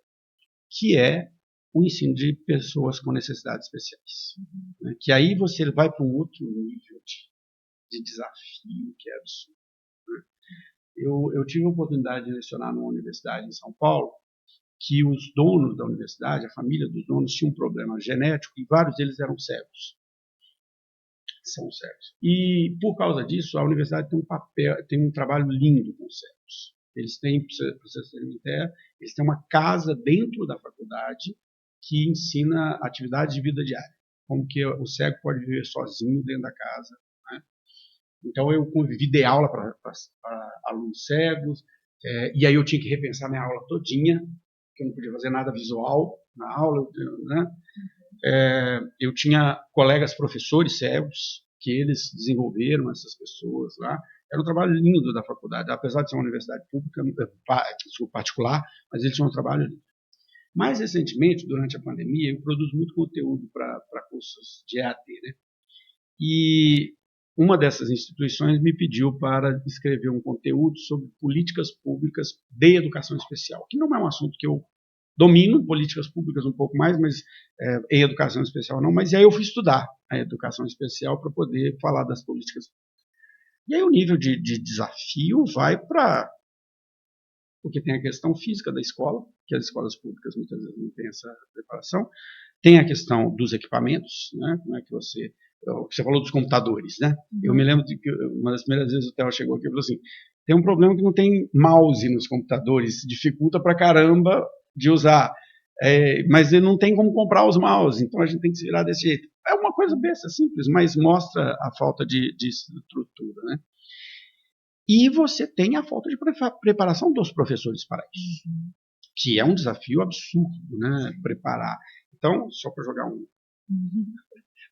que é o ensino de pessoas com necessidades especiais. Né? Que aí você vai para um outro nível de desafio que é absurdo. Né? Eu tive a oportunidade de lecionar numa universidade em São Paulo, que os donos da universidade, a família dos donos, tinha um problema genético e vários deles eram cegos. São cegos. E, por causa disso, a universidade tem um trabalho lindo com cegos. Eles têm, para vocês terem uma ideia, eles têm uma casa dentro da faculdade que ensina atividades de vida diária. Como que o cego pode viver sozinho dentro da casa. Né? Então, eu convivi, dei aula para alunos cegos, E aí eu tinha que repensar minha aula todinha, que eu não podia fazer nada visual na aula, né? Eu tinha colegas professores cegos, que eles desenvolveram essas pessoas lá. Era um trabalho lindo da faculdade, apesar de ser uma universidade pública, particular, mas eles tinham um trabalho lindo. Mais recentemente, durante a pandemia, eu produzo muito conteúdo para cursos de EAD, né? E uma dessas instituições me pediu para escrever um conteúdo sobre políticas públicas de educação especial, que não é um assunto que eu domino, políticas públicas um pouco mais, mas em educação especial não. Mas aí eu fui estudar a educação especial para poder falar das políticas. E aí o nível de desafio vai para... Porque tem a questão física da escola, que as escolas públicas muitas vezes não têm essa preparação. Tem a questão dos equipamentos, né? Como é que você falou dos computadores, né? Eu me lembro de que uma das primeiras vezes o Theo chegou aqui e falou assim, tem um problema que não tem mouse nos computadores, dificulta pra caramba de usar, mas ele não tem como comprar os mouse, então a gente tem que se virar desse jeito. É uma coisa besta, simples, mas mostra a falta de estrutura, né? E você tem a falta de preparação dos professores para isso, que é um desafio absurdo, né? Preparar. Então, só para jogar um...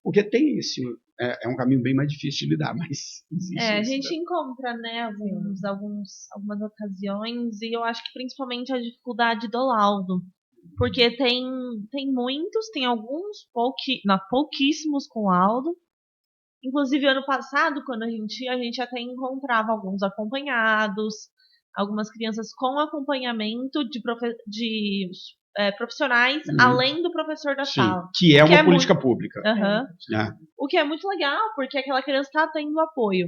Porque tem esse... É um caminho bem mais difícil de lidar, mas existe. A gente encontra, né, algumas ocasiões, e eu acho que principalmente a dificuldade do laudo. Porque tem muitos, tem alguns pouquíssimos com laudo. Inclusive, ano passado, quando a gente até encontrava alguns acompanhados, algumas crianças com acompanhamento de profissionais, além do professor da sala. Que é uma política pública. O que é muito legal, porque aquela criança está tendo apoio.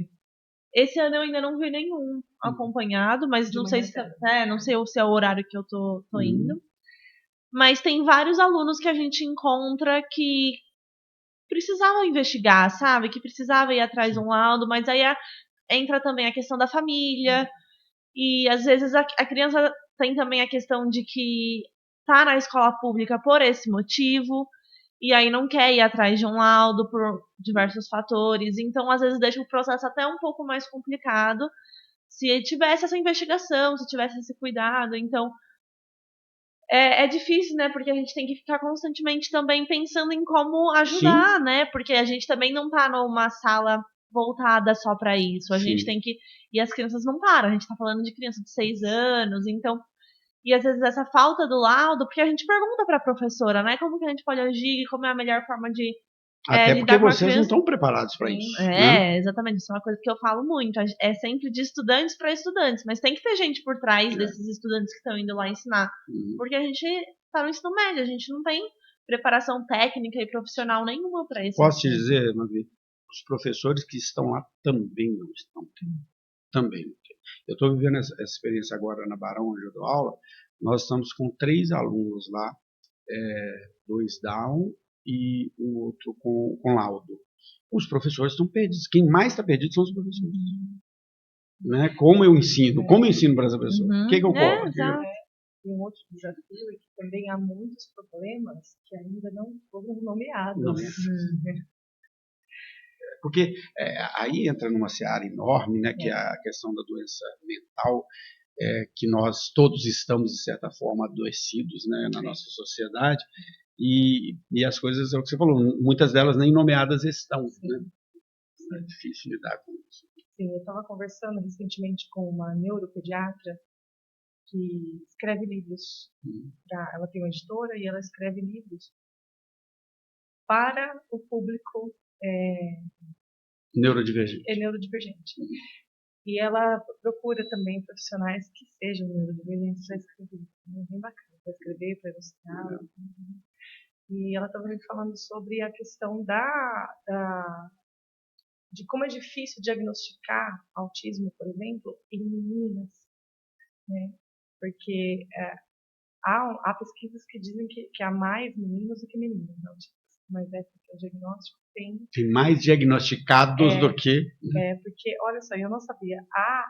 Esse ano eu ainda não vi nenhum acompanhado, mas não sei se é o horário que eu tô indo. Mas tem vários alunos que a gente encontra que precisavam investigar, sabe? Que precisava ir atrás de um laudo, mas aí entra também a questão da família, e às vezes a criança tem também a questão de que tá na escola pública por esse motivo, e aí não quer ir atrás de um laudo por diversos fatores, então às vezes deixa o processo até um pouco mais complicado se tivesse essa investigação, se tivesse esse cuidado. Então é difícil, né? Porque a gente tem que ficar constantemente também pensando em como ajudar, né? Porque a gente também não tá numa sala voltada só para isso. A gente tem que... E as crianças não param. A gente tá falando de criança de 6 anos, então... E às vezes essa falta do laudo, porque a gente pergunta pra professora, né? Como que a gente pode agir, como é a melhor forma de até porque vocês não estão preparados para isso. Né? Exatamente. Isso é uma coisa que eu falo muito. É sempre de estudantes para estudantes, mas tem que ter gente por trás desses estudantes que estão indo lá ensinar. Porque a gente está no ensino médio, a gente não tem preparação técnica e profissional nenhuma para isso. Posso te dizer, Mavi, os professores que estão lá também não estão tendo. Também não tem. Eu estou vivendo essa experiência agora na Barão, onde eu dou aula. Nós estamos com 3 alunos lá, 2 Down e o outro com laudo. Os professores estão perdidos. Quem mais está perdido são os professores. Né? Como eu ensino para essa pessoa? O que eu cobro? E um outro desafio é que também há muitos problemas que ainda não foram nomeados. Porque aí entra numa seara enorme, né, que é a questão da doença mental, que nós todos estamos, de certa forma, adoecidos, né, na nossa sociedade, e as coisas, é o que você falou, muitas delas nem nomeadas estão. Né? É difícil lidar com isso. Sim, eu estava conversando recentemente com uma neuropediatra que escreve livros. Ela tem uma editora e ela escreve livros para o público neurodivergente. Neurodivergente. E ela procura também profissionais que sejam neurodivergentes para escrever. É bem bacana, para escrever, para ilustrar. E ela estava me falando sobre a questão de como é difícil diagnosticar autismo, por exemplo, em meninas. Né? Porque há pesquisas que dizem que há mais meninos do que meninas autistas. Mas porque o diagnóstico tem mais diagnosticados do que... porque, olha só, eu não sabia. Há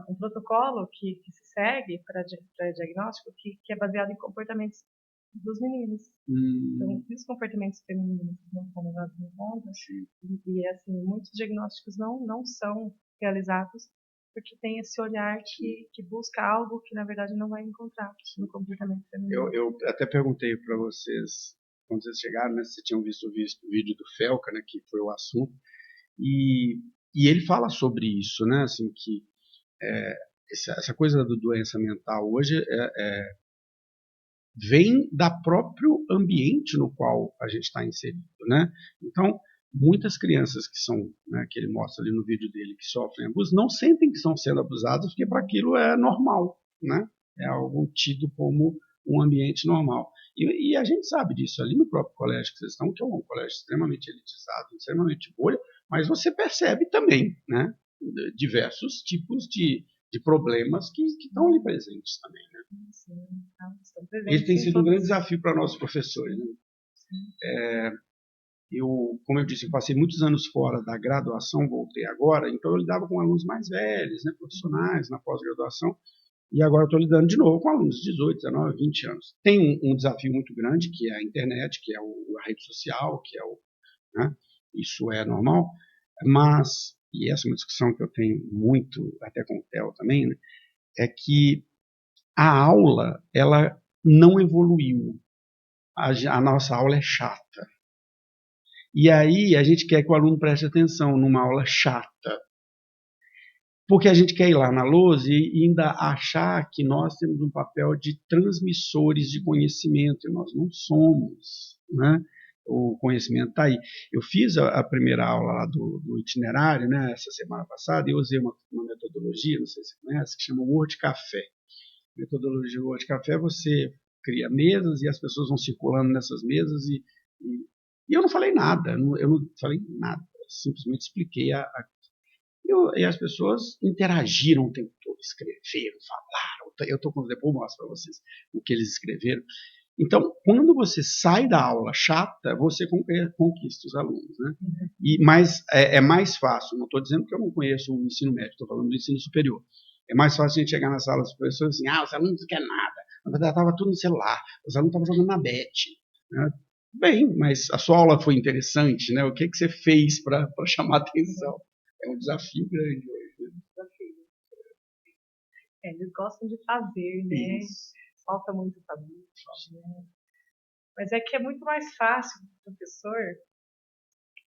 um protocolo que se segue para diagnóstico que é baseado em comportamentos dos meninos. Então, os comportamentos femininos não são levados em conta, e assim, muitos diagnósticos não são realizados porque tem esse olhar que busca algo que, na verdade, não vai encontrar no comportamento feminino. Eu até perguntei para vocês, quando vocês chegaram, né, se vocês tinham visto o vídeo do Felca, né, que foi o assunto, e ele fala sobre isso, né, assim, que essa coisa da doença mental hoje vem da próprio ambiente no qual a gente está inserido, né? Então, muitas crianças que são, né, que ele mostra ali no vídeo dele, que sofrem abuso, não sentem que estão sendo abusadas porque para aquilo é normal, né? É algo tido como um ambiente normal. E a gente sabe disso ali no próprio colégio que vocês estão, que é um colégio extremamente elitizado, extremamente bolha, mas você percebe também, né, diversos tipos de problemas que estão ali presentes também, né? Sim, Esse tem sido um grande desafio para nossos professores, né? Como eu disse, eu passei muitos anos fora da graduação, voltei agora, então eu lidava com alunos mais velhos, né, profissionais, na pós-graduação, e agora estou lidando de novo com alunos de 18, 19, 20 anos. Tem um desafio muito grande, que é a internet, que é a rede social, que é né, isso é normal, mas, e essa é uma discussão que eu tenho muito, até com o Theo também, né, é que a aula, ela não evoluiu. A nossa aula é chata. E aí a gente quer que o aluno preste atenção numa aula chata. Porque a gente quer ir lá na lousa e ainda achar que nós temos um papel de transmissores de conhecimento, e nós não somos, né? O conhecimento está aí. Eu fiz a primeira aula lá do itinerário, né, essa semana passada, e eu usei uma metodologia, não sei se você conhece, que chama Word Café. Metodologia Word Café, você cria mesas e as pessoas vão circulando nessas mesas e eu não falei nada, eu não falei nada, simplesmente expliquei e as pessoas interagiram o tempo todo, escreveram, falaram. Eu estou com depois eu mostro para vocês o que eles escreveram. Então, quando você sai da aula chata, você conquista os alunos, né? Mas é mais fácil, não estou dizendo que eu não conheço o ensino médio, estou falando do ensino superior. É mais fácil a gente chegar na sala dos professores assim, os alunos não querem nada. Na verdade, estava tudo no celular, os alunos estavam jogando na bet. Né? Bem, mas a sua aula foi interessante, né? O que você fez para chamar a atenção? É um desafio grande hoje. Né? Eles gostam de fazer, né? Isso. Falta muito tabu. Né? Mas é que é muito mais fácil para o professor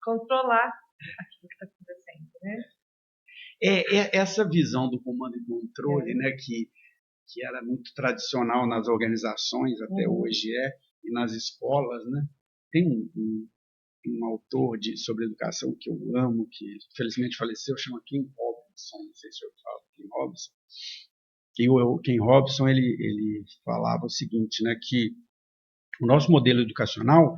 controlar aquilo que está acontecendo, né? Essa visão do comando e controle, né, que era muito tradicional nas organizações, até hoje e nas escolas, né? Tem um autor sobre educação que eu amo, que infelizmente faleceu, chama Ken Robinson, não sei se eu falo, Ken Robinson. E o Ken Robinson, ele falava o seguinte, né, que o nosso modelo educacional,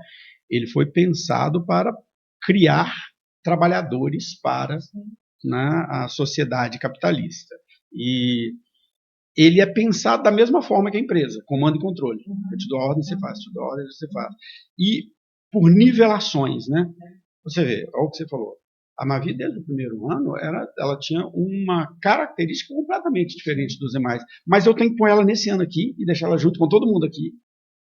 ele foi pensado para criar trabalhadores para, né, a sociedade capitalista. E ele é pensado da mesma forma que a empresa, comando e controle. Eu te dou ordem, você faz, te dou ordem, você faz. E por nivelações, né? Você vê, olha o que você falou. A Mavi, desde o primeiro ano, ela tinha uma característica completamente diferente dos demais. Mas eu tenho que pôr ela nesse ano aqui e deixar ela junto com todo mundo aqui.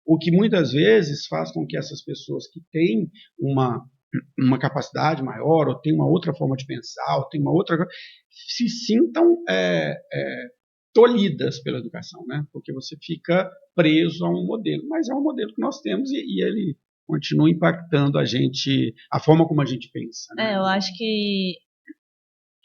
O que muitas vezes faz com que essas pessoas que têm uma capacidade maior, ou têm uma outra forma de pensar, ou têm uma outra, se sintam tolhidas pela educação, né? Porque você fica preso a um modelo. Mas é um modelo que nós temos e ele continua impactando a gente, a forma como a gente pensa. Né? Eu acho que,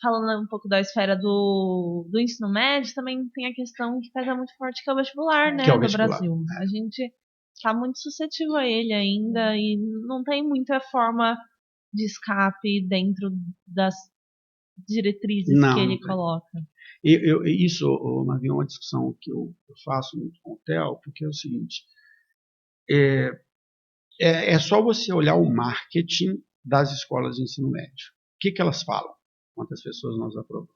falando um pouco da esfera do ensino médio, também tem a questão que pesa muito forte, que é o vestibular, né, do Brasil. A gente está muito suscetível a ele ainda e não tem muita forma de escape dentro das diretrizes que ele coloca. Isso, Mavi, é uma discussão que eu faço muito com o Theo, porque é o seguinte, é só você olhar o marketing das escolas de ensino médio. O que elas falam? Quantas pessoas nós aprovamos?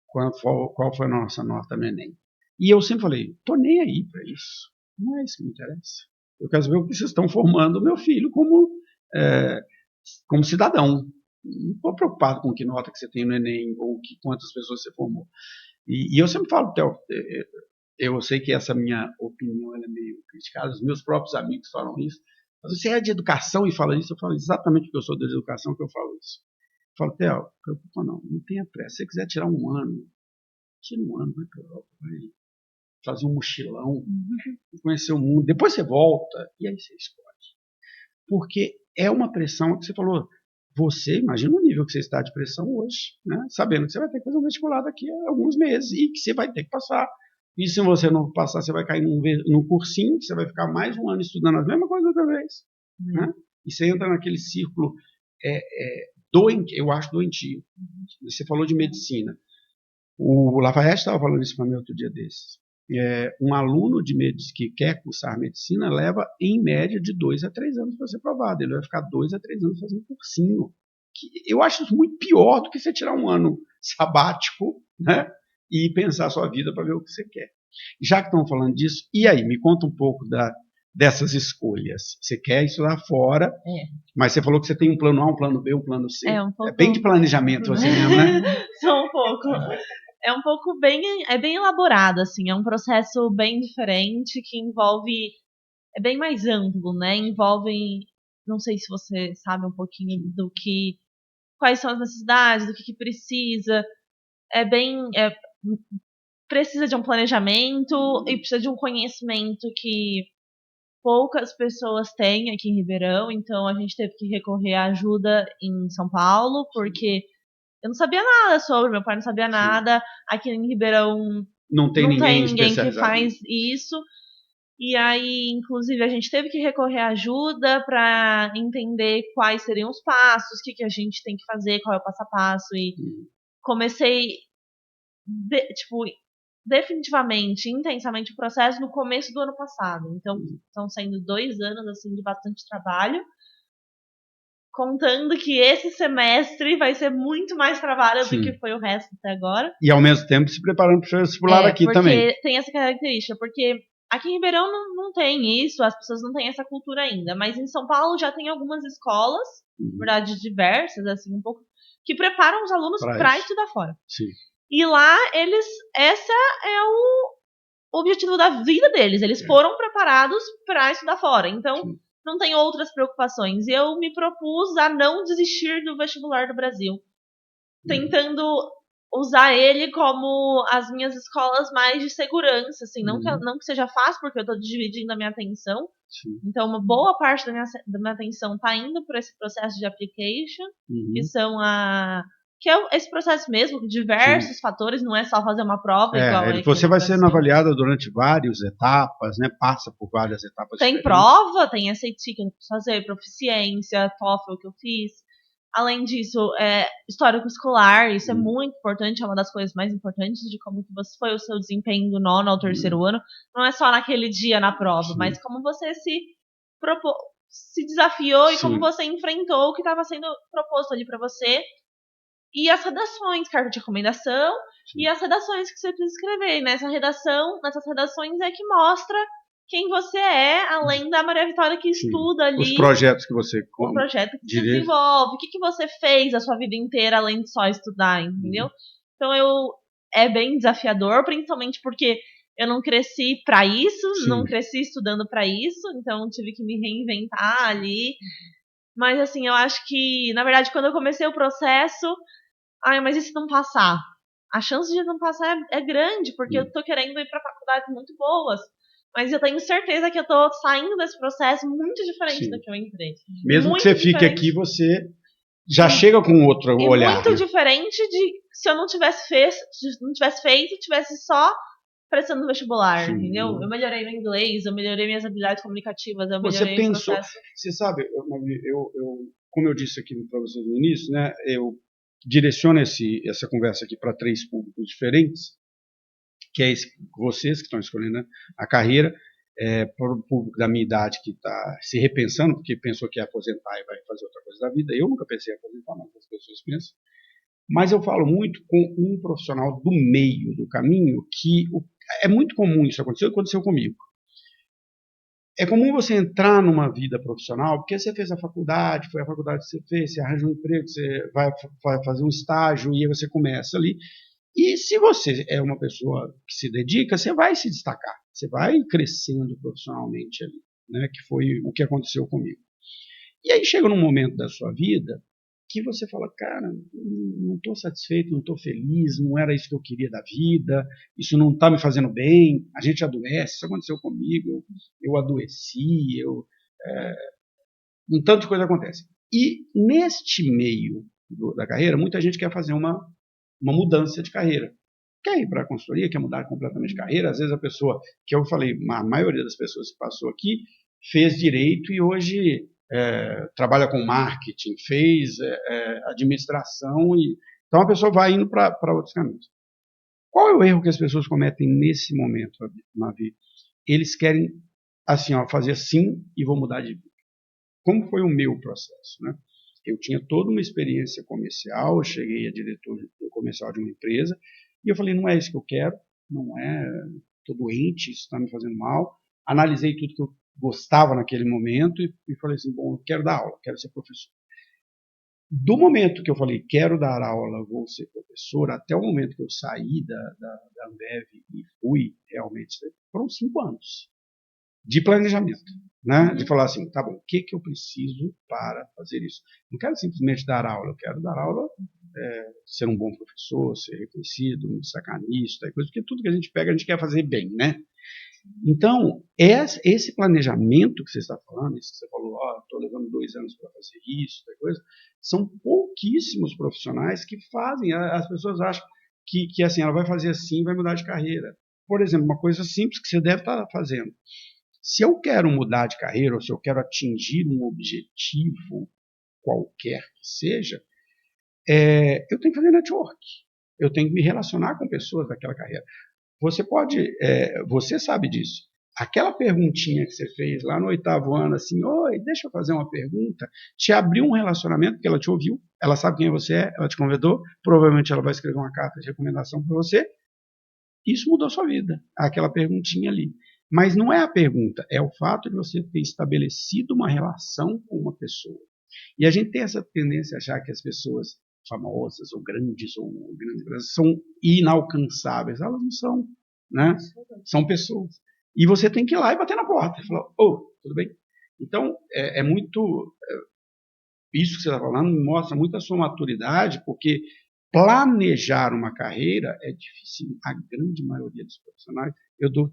Qual foi a nossa nota no Enem? E eu sempre falei, tô nem aí para isso. Não é isso que me interessa. Eu quero saber o que vocês estão formando o meu filho como cidadão. Não estou preocupado com que nota que você tem no Enem ou quantas pessoas você formou. E eu sempre falo, Theo, eu sei que essa minha opinião ela é meio criticada, os meus próprios amigos falam isso, mas você é de educação e fala isso, eu falo exatamente porque eu sou de educação que eu falo isso. Eu falo, Theo, preocupa não tenha pressa, se você quiser tirar um ano, tira um ano, vai para a Europa, vai fazer um mochilão, conhecer o mundo, depois você volta, e aí você escolhe. Porque é uma pressão que você falou, você imagina o nível que você está de pressão hoje, né? Sabendo que você vai ter que fazer um vestibular daqui a alguns meses e que você vai ter que passar. E se você não passar, você vai cair num cursinho, você vai ficar mais um ano estudando a mesma coisa outra vez. Né? E você entra naquele círculo doentio, eu acho doentio. Você falou de medicina. O Lafayette estava falando isso para mim outro dia desses. Um aluno de medicina que quer cursar medicina leva, em média, de 2 a 3 anos para ser aprovado. Ele vai ficar 2 a 3 anos fazendo cursinho. Eu acho isso muito pior do que você tirar um ano sabático, né, e pensar a sua vida para ver o que você quer. Já que estão falando disso, e aí? Me conta um pouco dessas escolhas. Você quer estudar fora, mas você falou que você tem um plano A, um plano B, um plano C. É bem de planejamento você mesmo, né? Só um pouco. É um pouco bem elaborado, assim, é um processo bem diferente que envolve, é bem mais amplo, né? Envolve, não sei se você sabe um pouquinho quais são as necessidades, do que precisa. Precisa de um planejamento e precisa de um conhecimento que poucas pessoas têm aqui em Ribeirão, então a gente teve que recorrer à ajuda em São Paulo, porque eu não sabia nada sobre, meu pai não sabia nada. Aqui em Ribeirão não tem ninguém que faz isso. E aí, inclusive, a gente teve que recorrer à ajuda para entender quais seriam os passos, o que a gente tem que fazer, qual é o passo a passo. E comecei, definitivamente, intensamente o processo no começo do ano passado. Então, estão sendo 2 anos assim de bastante trabalho. Contando que esse semestre vai ser muito mais trabalho do que foi o resto até agora. E ao mesmo tempo se preparando para o vestibular aqui também. Porque tem essa característica, porque aqui em Ribeirão não tem isso, as pessoas não têm essa cultura ainda, mas em São Paulo já tem algumas escolas, na verdade diversas, assim, um pouco, que preparam os alunos para estudar fora. Sim. E lá, essa é o objetivo da vida deles, eles foram preparados para estudar fora, então não tem outras preocupações. E eu me propus a não desistir do vestibular do Brasil, tentando usar ele como as minhas escolas mais de segurança, assim, não que seja fácil, porque eu estou dividindo a minha atenção. Sim. Então, uma boa parte da minha atenção está indo para esse processo de application, que é esse processo mesmo, com diversos fatores, não é só fazer uma prova. Você vai sendo avaliada durante várias etapas, né? Passa por várias etapas. Tem prova, tem SAT que eu preciso fazer, proficiência, TOEFL que eu fiz. Além disso, histórico escolar, isso é muito importante, é uma das coisas mais importantes de como que foi o seu desempenho do 9º ao 3º ano. Não é só naquele dia na prova, mas como você se desafiou e como você enfrentou o que estava sendo proposto ali para você. E as redações, carta de recomendação, e as redações que você precisa escrever. Nessas redações é que mostra quem você é, além da Maria Vitória que estuda ali. Os projetos que você o projeto que você desenvolve, o que você fez a sua vida inteira, além de só estudar, entendeu? Então é bem desafiador, principalmente porque eu não cresci para isso, não cresci estudando para isso, então tive que me reinventar ali. Mas assim, eu acho que, na verdade, quando eu comecei o processo, mas e se não passar? A chance de não passar é grande, porque eu tô querendo ir para faculdades muito boas. Mas eu tenho certeza que eu tô saindo desse processo muito diferente do que eu entrei. Mesmo muito que você fique aqui, você já chega com outro olhar. Muito diferente de se eu não tivesse feito, tivesse só prestando vestibular, entendeu? Eu melhorei meu inglês, eu melhorei minhas habilidades comunicativas, eu melhorei o processo. Você sabe, como eu disse aqui para vocês no início, né, eu direciono essa conversa aqui para 3 públicos diferentes, que é vocês que estão escolhendo a carreira, para o público da minha idade que está se repensando, porque pensou que ia aposentar e vai fazer outra coisa da vida. Eu nunca pensei em aposentar, mas as pessoas pensam. Mas eu falo muito com um profissional do meio do caminho, que é muito comum isso acontecer, aconteceu comigo. É comum você entrar numa vida profissional, porque você fez a faculdade, foi a faculdade que você fez, você arranja um emprego, você vai fazer um estágio e aí você começa ali. E se você é uma pessoa que se dedica, você vai se destacar, você vai crescendo profissionalmente ali, né? Que foi o que aconteceu comigo. E aí chega num momento da sua vida que você fala, cara, não estou satisfeito, não estou feliz, não era isso que eu queria da vida, isso não está me fazendo bem, a gente adoece, isso aconteceu comigo, eu adoeci, um tanto de coisa acontece. E neste meio da carreira, muita gente quer fazer uma mudança de carreira. Quer ir para a consultoria, quer mudar completamente de carreira, às vezes a pessoa, que eu falei, a maioria das pessoas que passou aqui, fez direito e hoje trabalha com marketing, fez administração, então a pessoa vai indo para outros caminhos. Qual é o erro que as pessoas cometem nesse momento, Mavi? Eles querem assim, fazer assim e vou mudar de vida. Como foi o meu processo, né? Eu tinha toda uma experiência comercial, eu cheguei a diretor comercial de uma empresa e eu falei, não é isso que eu quero, não é, estou doente, isso está me fazendo mal. Analisei tudo que eu gostava naquele momento e falei assim, bom, eu quero dar aula, quero ser professor. Do momento que eu falei, quero dar aula, vou ser professor, até o momento que eu saí da Ambev e fui realmente, foram 5 anos de planejamento, né? De falar assim, tá bom, o que eu preciso para fazer isso? Não quero simplesmente dar aula, eu quero dar aula, ser um bom professor, ser reconhecido, um sacanista, porque tudo que a gente pega a gente quer fazer bem, né? Então, esse planejamento que você está falando, isso que você falou, estou levando 2 anos para fazer isso, coisa, são pouquíssimos profissionais que fazem. As pessoas acham que assim, ela vai fazer assim, vai mudar de carreira. Por exemplo, uma coisa simples que você deve estar fazendo. Se eu quero mudar de carreira, ou se eu quero atingir um objetivo qualquer que seja, eu tenho que fazer network. Eu tenho que me relacionar com pessoas daquela carreira. Você sabe disso. Aquela perguntinha que você fez lá no 8º ano, assim, oi, deixa eu fazer uma pergunta, te abriu um relacionamento, porque ela te ouviu, ela sabe quem você é, ela te convidou, provavelmente ela vai escrever uma carta de recomendação para você. Isso mudou a sua vida, aquela perguntinha ali. Mas não é a pergunta, é o fato de você ter estabelecido uma relação com uma pessoa. E a gente tem essa tendência a achar que as pessoas famosas ou grandes são inalcançáveis. Elas não são, né? São pessoas. E você tem que ir lá e bater na porta e falar, tudo bem? Então, isso que você está falando mostra muito a sua maturidade, porque planejar uma carreira é difícil. A grande maioria dos profissionais, eu dou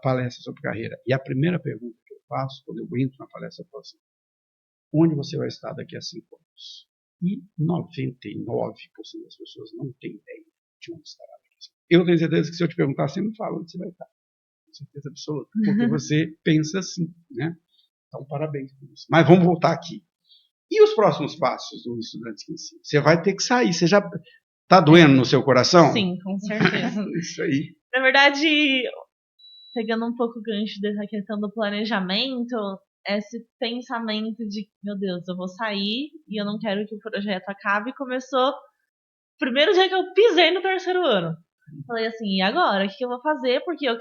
palestra sobre carreira, e a primeira pergunta que eu faço, quando eu entro na palestra, eu falo assim, onde você vai estar daqui a 5 anos? E 99% das pessoas não têm ideia de onde estará daqui a 5 anos. Eu tenho certeza que se eu te perguntar, você me fala onde você vai estar. Com certeza absoluta. Porque você pensa assim, né? Então, parabéns por isso. Mas vamos voltar aqui. E os próximos passos do estudante que ensina? Você vai ter que sair. Você já está doendo no seu coração? Sim, com certeza. Isso aí. Na verdade, pegando um pouco o gancho dessa questão do planejamento, esse pensamento de, meu Deus, eu vou sair e eu não quero que o projeto acabe, começou primeiro dia que eu pisei no 3º ano. Falei assim, e agora? O que eu vou fazer? Porque eu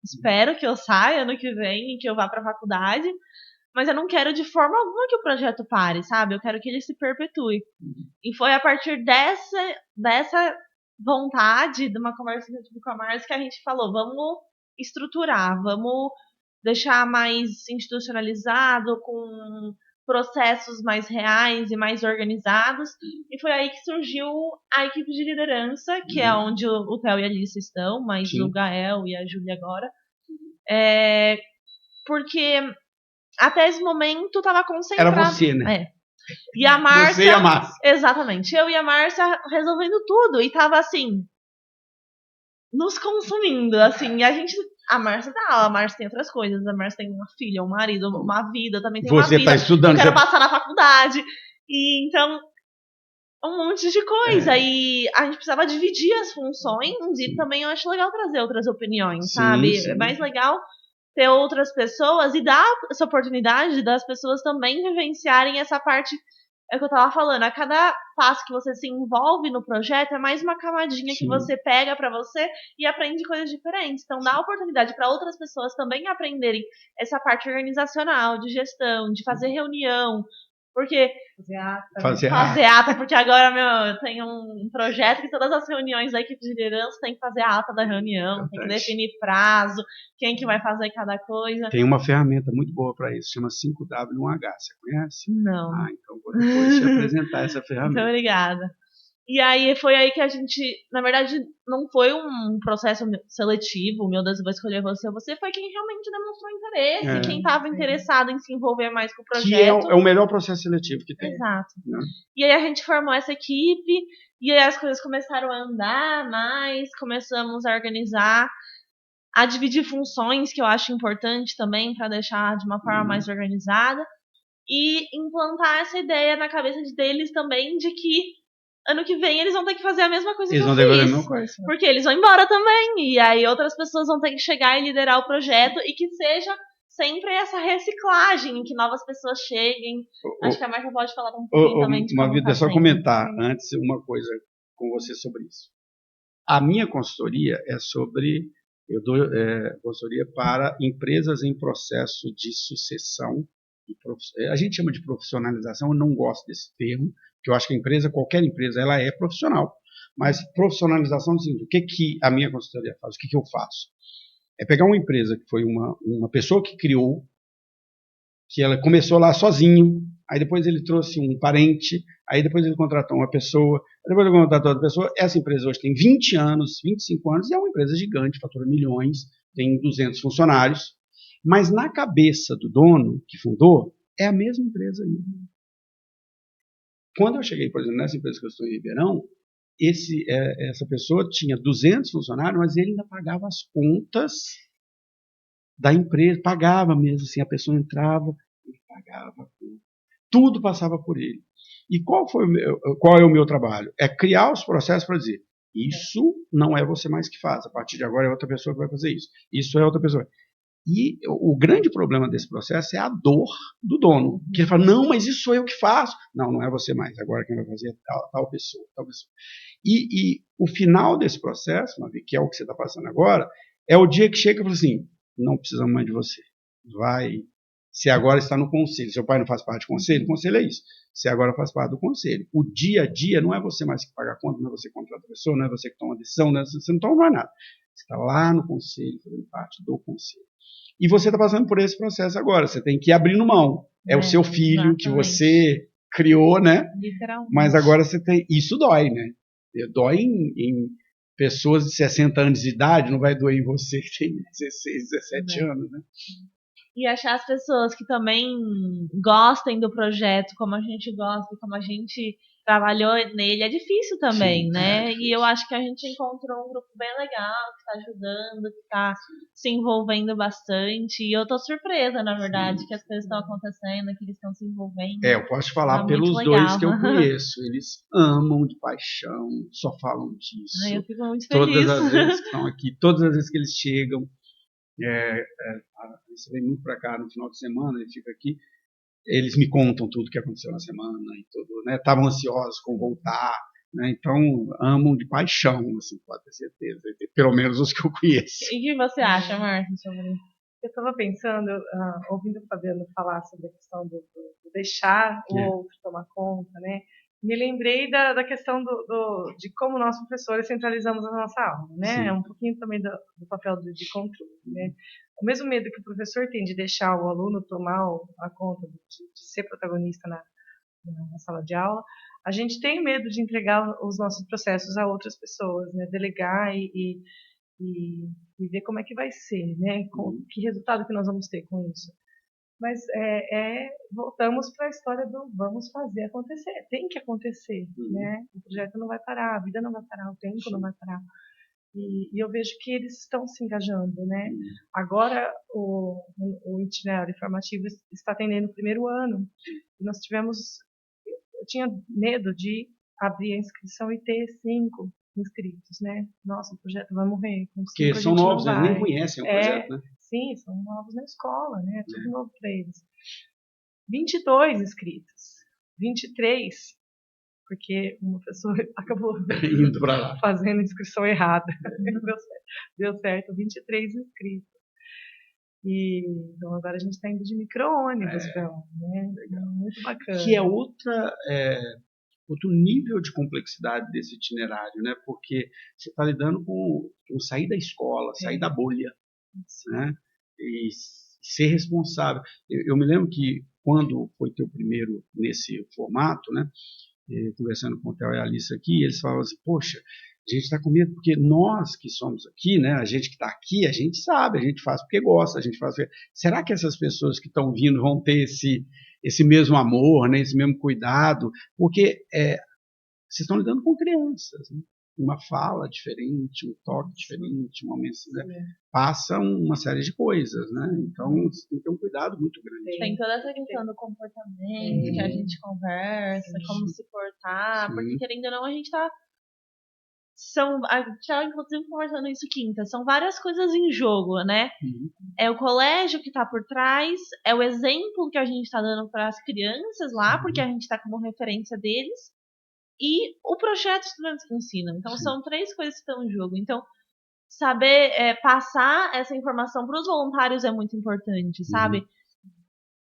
espero que eu saia ano que vem e que eu vá para a faculdade, mas eu não quero de forma alguma que o projeto pare, sabe? Eu quero que ele se perpetue. E foi a partir dessa vontade de uma conversa que eu tive com a Márcia que a gente falou, vamos estruturar, vamos deixar mais institucionalizado, com processos mais reais e mais organizados. E foi aí que surgiu a equipe de liderança, que é onde o Theo e a Alice estão, mas Sim. o Gael e a Júlia agora. Porque até esse momento estava concentrado... Era você, né? E a Márcia... Você e a Márcia. Exatamente. Eu e a Márcia resolvendo tudo. E tava assim... nos consumindo, assim. E a Márcia a Márcia tem outras coisas. A Márcia tem uma filha, um marido, uma vida. Eu também tenho uma vida. Você tá estudando. Eu quero passar na faculdade. E então... um monte de coisa. E a gente precisava dividir as funções. E também eu acho legal trazer outras opiniões, sabe? Sim. É mais legal ter outras pessoas e dar essa oportunidade das pessoas também vivenciarem essa parte, é o que eu tava falando, a cada passo que você se envolve no projeto é mais uma camadinha que você pega pra você e aprende coisas diferentes. Então dá oportunidade para outras pessoas também aprenderem essa parte organizacional, de gestão, de fazer reunião, Porque fazer ata, porque agora eu tenho um projeto que todas as reuniões da equipe de liderança tem que fazer a ata da reunião, tem que definir prazo, quem que vai fazer cada coisa. Tem uma ferramenta muito boa para isso, chama 5W1H, você conhece? Não. Então vou depois te apresentar essa ferramenta. Muito obrigada. E aí foi aí que a gente, na verdade, não foi um processo seletivo, meu Deus, eu vou escolher você foi quem realmente demonstrou interesse, quem estava interessado em se envolver mais com o projeto. Que é o melhor processo seletivo que tem. Exato. Né? E aí a gente formou essa equipe, e aí as coisas começaram a andar mais, começamos a organizar, a dividir funções, que eu acho importante também, para deixar de uma forma mais organizada, e implantar essa ideia na cabeça deles também de que ano que vem eles vão ter que fazer a mesma coisa que eu fiz. Eles vão ter que fazer a mesma coisa. Porque eles vão embora também. E aí outras pessoas vão ter que chegar e liderar o projeto. E que seja sempre essa reciclagem, que novas pessoas cheguem. Acho que a Marta pode falar um pouquinho também de como tá só comentar antes uma coisa com você sobre isso. A minha consultoria é sobre... Eu dou consultoria para empresas em processo de sucessão. A gente chama de profissionalização, eu não gosto desse termo, porque eu acho que qualquer empresa, ela é profissional. Mas profissionalização é o seguinte: o que a minha consultoria faz? O que eu faço? É pegar uma empresa que foi uma pessoa que criou, que ela começou lá sozinho, aí depois ele trouxe um parente, aí depois ele contratou uma pessoa, depois ele contratou outra pessoa. Essa empresa hoje tem 20 anos, 25 anos, e é uma empresa gigante, fatura milhões, tem 200 funcionários. Mas na cabeça do dono que fundou, é a mesma empresa ainda. Quando eu cheguei, por exemplo, nessa empresa que eu estou em Ribeirão, essa pessoa tinha 200 funcionários, mas ele ainda pagava as contas da empresa, pagava mesmo, assim, a pessoa entrava, ele pagava, tudo passava por ele. E qual é o meu trabalho? É criar os processos para dizer, isso não é você mais que faz, a partir de agora é outra pessoa que vai fazer isso, isso é outra pessoa. E o grande problema desse processo é a dor do dono. Que ele fala, não, mas isso sou eu que faço. Não, não é você mais. Agora quem vai fazer é tal pessoa, tal pessoa. E o final desse processo, que é o que você está passando agora, é o dia que chega e fala assim, não precisamos mais de você. Você agora está no conselho. Seu pai não faz parte do conselho? O conselho é isso. Você agora faz parte do conselho. O dia a dia não é você mais que paga a conta, não é você que contrata a pessoa, não é você que toma a decisão, você não toma mais nada. Você está lá no conselho, fazendo parte do conselho. E você está passando por esse processo agora. Você tem que ir abrindo mão. É o seu filho que você criou, né? Literalmente. Mas agora você tem... Isso dói, né? Dói em pessoas de 60 anos de idade, não vai doer em você que tem 16, 17 anos, né? E achar as pessoas que também gostem do projeto, como a gente gosta, como a gente trabalhou nele, é difícil também, né? Difícil. E eu acho que a gente encontrou um grupo bem legal, que está ajudando, que está se envolvendo bastante. E eu tô surpresa, na verdade, que as coisas estão acontecendo, que eles estão se envolvendo. Eu posso falar pelos dois que eu conheço. Eles amam de paixão, só falam disso. Eu fico muito feliz. Todas as vezes que estão aqui, todas as vezes que eles chegam, você vem muito para cá no final de semana, ele fica aqui, eles me contam tudo que aconteceu na semana e tudo, né? Estavam ansiosos com voltar, né? Então amam de paixão, assim, pode ter certeza, pelo menos os que eu conheço. E o que você acha, Marta, sobre isso? Eu estava pensando, ouvindo o Fabiano falar sobre a questão do deixar o outro tomar conta, né? Me lembrei da questão de como nós professores centralizamos a nossa aula, né? É um pouquinho também do papel de controle, né? O mesmo medo que o professor tem de deixar o aluno tomar a conta, de ser protagonista na sala de aula, a gente tem medo de entregar os nossos processos a outras pessoas, né? Delegar e ver como é que vai ser, né? Que resultado que nós vamos ter com isso. Mas voltamos para a história do vamos fazer acontecer. Tem que acontecer, né? O projeto não vai parar, a vida não vai parar, o tempo não vai parar. E eu vejo que eles estão se engajando, né? Agora o itinerário formativo está atendendo o primeiro ano. E eu tinha medo de abrir a inscrição e ter 5 inscritos, né? Nossa, o projeto vai morrer. Porque são novos, eles nem conhecem o projeto, né? Sim, são novos na escola, né? Tudo novo para eles. 22 inscritos. 23, porque uma pessoa acabou indo para lá, fazendo a inscrição errada. Deu certo, 23 inscritos. E então agora a gente está indo de micro-ônibus, né? muito bacana. Que é outro nível de complexidade desse itinerário, né? Porque você está lidando com sair da escola, sair da bolha, né? E ser responsável. Eu me lembro que quando foi teu primeiro nesse formato, né? Conversando com o Theo e a Alice aqui, eles falavam assim, poxa, a gente está com medo porque nós que somos aqui, né? A gente que está aqui, a gente sabe, a gente faz porque gosta, a gente faz porque... Será que essas pessoas que estão vindo vão ter esse mesmo amor, né? Esse mesmo cuidado? Porque vocês estão lidando com crianças, né? Uma fala diferente, um toque diferente, uma mensagem, né? Passa uma série de coisas, né? Então você tem que ter um cuidado muito grande. Tem toda essa questão do comportamento que a gente conversa, como se portar, porque querendo ou não a gente tá a gente estava inclusive conversando isso quinta, são várias coisas em jogo, né? É o colégio que está por trás, é o exemplo que a gente está dando para as crianças lá, porque a gente está como referência deles, e o projeto Estudantes que Ensinam. Então, são 3 coisas que estão em jogo. Então, saber passar essa informação para os voluntários é muito importante, sabe?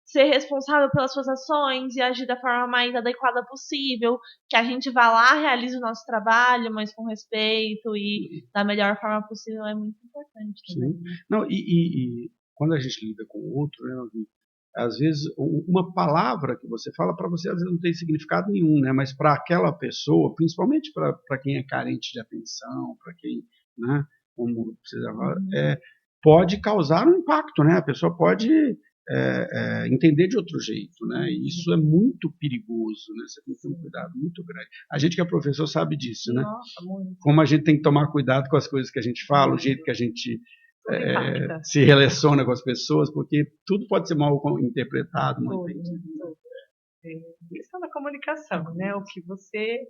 Ser responsável pelas suas ações e agir da forma mais adequada possível, que a gente vá lá, realize o nosso trabalho, mas com respeito e da melhor forma possível é muito importante também. Sim. Não, e quando a gente lida com o outro, né, às vezes uma palavra que você fala para você às vezes não tem significado nenhum, né, mas para aquela pessoa, principalmente para quem é carente de atenção, para quem, né, como você fala, pode causar um impacto, né, a pessoa pode entender de outro jeito, né? E isso é muito perigoso, né? Você tem que ter um cuidado muito grande. A gente que é professor sabe disso, né? Nossa, muito. Como a gente tem que tomar cuidado com as coisas que a gente fala, o jeito que a gente se relaciona com as pessoas, porque tudo pode ser mal interpretado, mal entendido. Isso é uma comunicação, né? O que você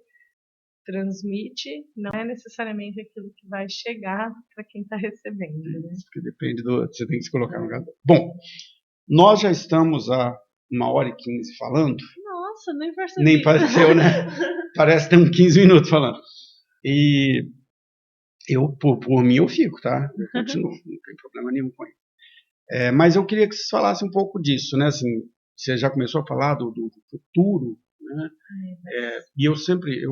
transmite não é necessariamente aquilo que vai chegar para quem está recebendo, né? Porque depende você tem que se colocar no lugar. Bom, nós já estamos há 1h15 falando. Nossa, nem percebi. Nem pareceu, né? Parece que tem uns 15 minutos falando. E eu, por mim, eu fico, tá? Eu continuo, não tem problema nenhum com isso. Mas eu queria que vocês falassem um pouco disso, né? Assim, você já começou a falar do futuro, né? E eu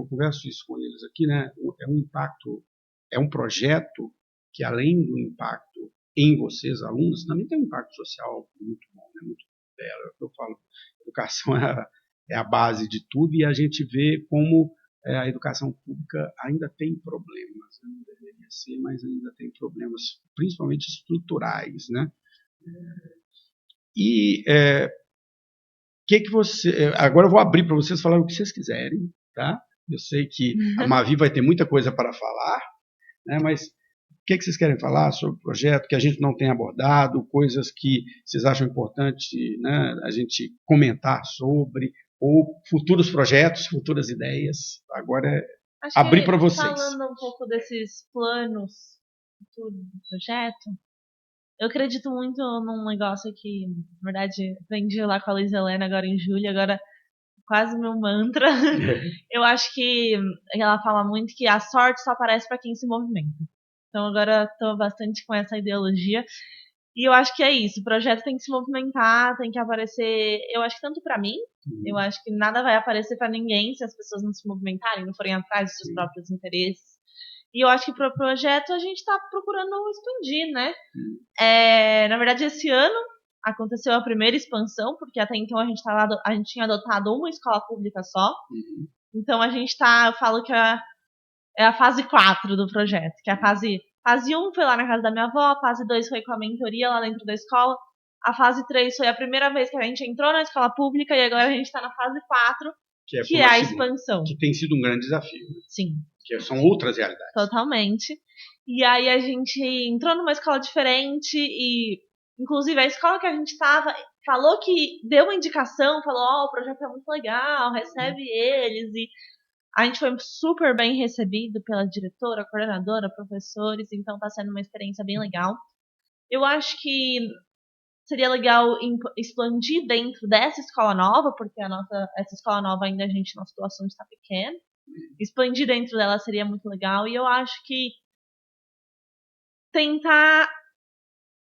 converso isso com eles aqui, né? É um impacto, é um projeto que, além do impacto em vocês, alunos, também tem um impacto social muito bom, né? Muito belo. Eu falo, educação é a base de tudo e a gente vê como a educação pública ainda tem problemas, né? Não deveria ser, mas ainda tem problemas, principalmente estruturais, né? E que você... Agora eu vou abrir para vocês falarem o que vocês quiserem, tá? Eu sei que a Mavi vai ter muita coisa para falar, né? Mas o que vocês querem falar sobre o projeto que a gente não tem abordado, coisas que vocês acham importante, né, a gente comentar sobre, ou futuros projetos, futuras ideias? Agora abrir para vocês. Falando um pouco desses planos do projeto, eu acredito muito num negócio que, na verdade, aprendi lá com a Luiz Helena agora em julho, agora quase meu mantra. Eu acho que ela fala muito que a sorte só aparece para quem se movimenta. Então agora estou bastante com essa ideologia. E eu acho que é isso, o projeto tem que se movimentar, tem que aparecer, eu acho que tanto para mim, eu acho que nada vai aparecer para ninguém se as pessoas não se movimentarem, não forem atrás dos seus próprios interesses. E eu acho que para o projeto a gente está procurando expandir, né? Na verdade, esse ano aconteceu a primeira expansão, porque até então a gente tinha adotado uma escola pública só. Então a gente eu falo que é a fase 4 do projeto, que é a fase 1 foi lá na casa da minha avó, a fase 2 foi com a mentoria lá dentro da escola, a fase 3 foi a primeira vez que a gente entrou na escola pública e agora a gente está na fase 4, que é a expansão. Que tem sido um grande desafio. Sim. Que são outras realidades. Totalmente. E aí a gente entrou numa escola diferente e, inclusive, a escola que a gente estava falou que deu uma indicação, falou, o projeto é muito legal, recebe eles, e a gente foi super bem recebido pela diretora, coordenadora, professores, então está sendo uma experiência bem legal. Eu acho que seria legal expandir dentro dessa escola nova, porque essa escola nova ainda nossa situação está pequena. Expandir dentro dela seria muito legal. E eu acho que tentar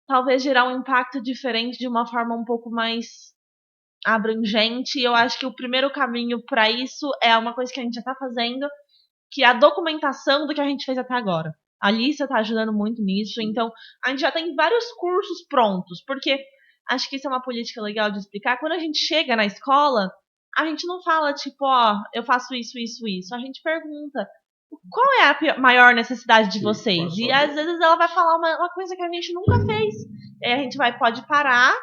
talvez gerar um impacto diferente de uma forma um pouco mais abrangente. E eu acho que o primeiro caminho para isso é uma coisa que a gente já está fazendo, que é a documentação do que a gente fez até agora. A Alícia está ajudando muito nisso, então a gente já tem vários cursos prontos, porque acho que isso é uma política legal de explicar. Quando a gente chega na escola, a gente não fala tipo, eu faço isso, isso, isso. A gente pergunta, qual é a maior necessidade de vocês? E às vezes ela vai falar uma coisa que a gente nunca fez. E a gente pode parar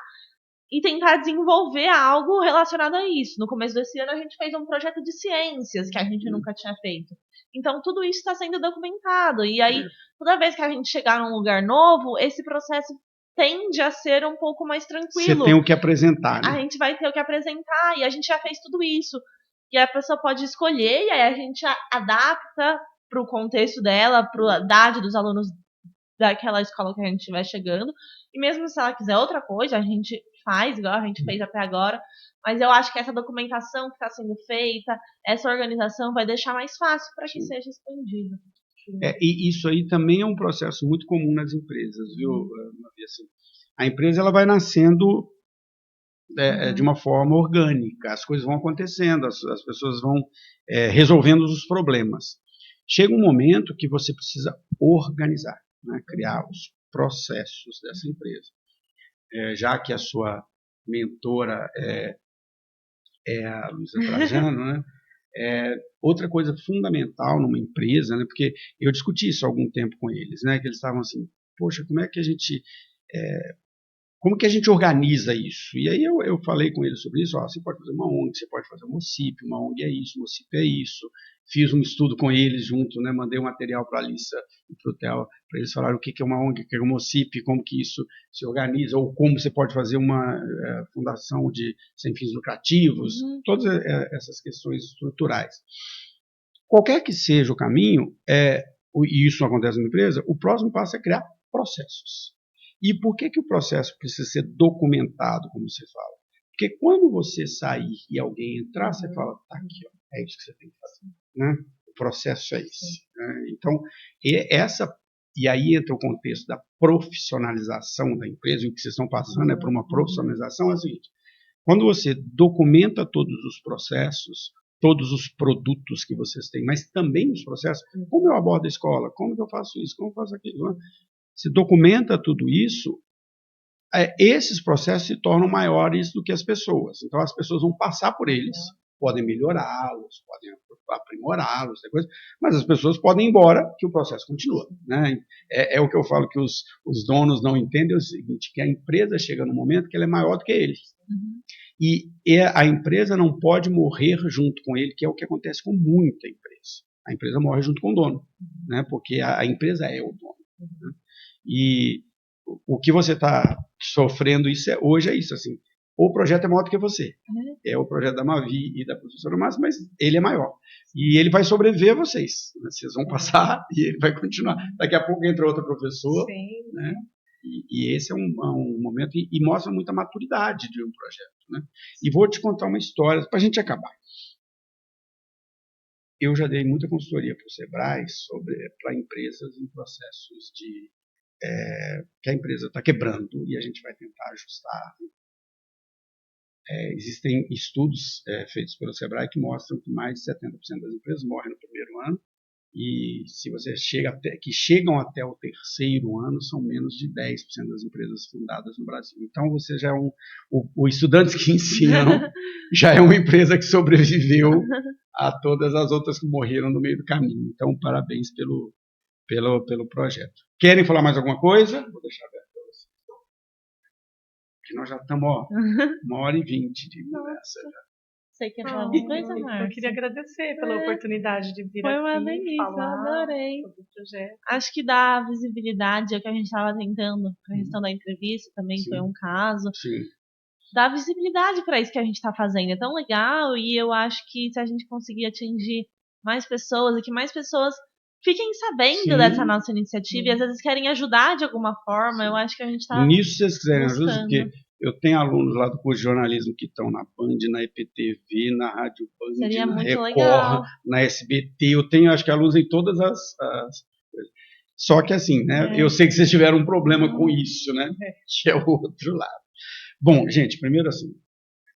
e tentar desenvolver algo relacionado a isso. No começo desse ano a gente fez um projeto de ciências que a gente nunca tinha feito. Então tudo isso está sendo documentado. E aí, toda vez que a gente chegar num lugar novo, esse processo tende a ser um pouco mais tranquilo. Você tem o que apresentar, né? A gente vai ter o que apresentar e a gente já fez tudo isso. E a pessoa pode escolher e aí a gente adapta para o contexto dela, para a idade dos alunos daquela escola que a gente estiver chegando. E mesmo se ela quiser outra coisa, a gente faz igual a gente fez até agora. Mas eu acho que essa documentação que está sendo feita, essa organização vai deixar mais fácil para que seja expandido. E isso aí também é um processo muito comum nas empresas, viu? Assim, a empresa ela vai nascendo de uma forma orgânica, as coisas vão acontecendo, as pessoas vão resolvendo os problemas. Chega um momento que você precisa organizar, né? Criar os processos dessa empresa. Já que a sua mentora é a Luísa Trajano, né? Outra coisa fundamental numa empresa, né? Porque eu discuti isso há algum tempo com eles, né? Que eles estavam assim, poxa, como que a gente organiza isso? E aí eu falei com eles sobre isso. Você pode fazer uma ONG, você pode fazer uma OCIP, uma ONG é isso, uma OCIP é isso. Fiz um estudo com eles junto, né? Mandei um material para a Alissa e para o Theo, para eles falarem o que é uma ONG, o que é uma OCIP, como que isso se organiza, ou como você pode fazer uma fundação sem fins lucrativos, todas essas questões estruturais. Qualquer que seja o caminho, e isso não acontece na empresa, o próximo passo é criar processos. E por que o processo precisa ser documentado, como você fala? Porque quando você sair e alguém entrar, você fala, tá aqui, é isso que você tem que fazer. Né? O processo é esse. Né? Então, e aí entra o contexto da profissionalização da empresa, e o que vocês estão passando por uma profissionalização, é o seguinte, quando você documenta todos os processos, todos os produtos que vocês têm, mas também os processos, como eu abordo a escola, como que eu faço isso, como eu faço aquilo, né? Se documenta tudo isso, esses processos se tornam maiores do que as pessoas. Então, as pessoas vão passar por eles, podem melhorá-los, podem aprimorá-los, mas as pessoas podem ir embora, que o processo continua. Né? É o que eu falo que os donos não entendem, é o seguinte, que a empresa chega num momento que ela é maior do que eles. E a empresa não pode morrer junto com ele, que é o que acontece com muita empresa. A empresa morre junto com o dono, né? Porque a empresa é o dono. Né? E o que você está sofrendo hoje é isso, assim, o projeto é maior do que você, é o projeto da Mavi e da professora Márcia, mas ele é maior, e ele vai sobreviver a vocês, né? Vocês vão passar e ele vai continuar, daqui a pouco entra outra professora, né? E esse é um momento, e mostra muita maturidade de um projeto, né? E vou te contar uma história, para a gente acabar. Eu já dei muita consultoria para o Sebrae para empresas em processos que a empresa está quebrando e a gente vai tentar ajustar. Existem estudos feitos pelo Sebrae que mostram que mais de 70% das empresas morrem no primeiro ano, e se você chegam até o terceiro ano, são menos de 10% das empresas fundadas no Brasil. Então você já é o estudante que ensinam já é uma empresa que sobreviveu a todas as outras que morreram no meio do caminho. Então parabéns pelo projeto. Querem falar mais alguma coisa? Vou deixar aberto para vocês. Porque nós já estamos 1h20 de conversa. Você quer falar alguma coisa, Márcia? Eu queria agradecer pela oportunidade de vir aqui. Foi uma delícia, falar, eu adorei. Sobre o projeto. Acho que dá visibilidade, é o que a gente estava tentando, a questão da entrevista também foi um caso. Sim. Dá visibilidade para isso que a gente está fazendo. É tão legal, e eu acho que se a gente conseguir atingir mais pessoas e que mais pessoas fiquem sabendo dessa nossa iniciativa e às vezes querem ajudar de alguma forma, eu acho que a gente está. Nisso, se vocês quiserem ajuda, porque eu tenho alunos lá do curso de jornalismo que estão na Band, na EPTV, na Rádio Band, na Record, legal. Na SBT. Eu tenho, acho que, alunos em todas as coisas. Só que assim, né? Eu sei que vocês tiveram um problema com isso, né? Que é o outro lado. Bom, gente, primeiro assim,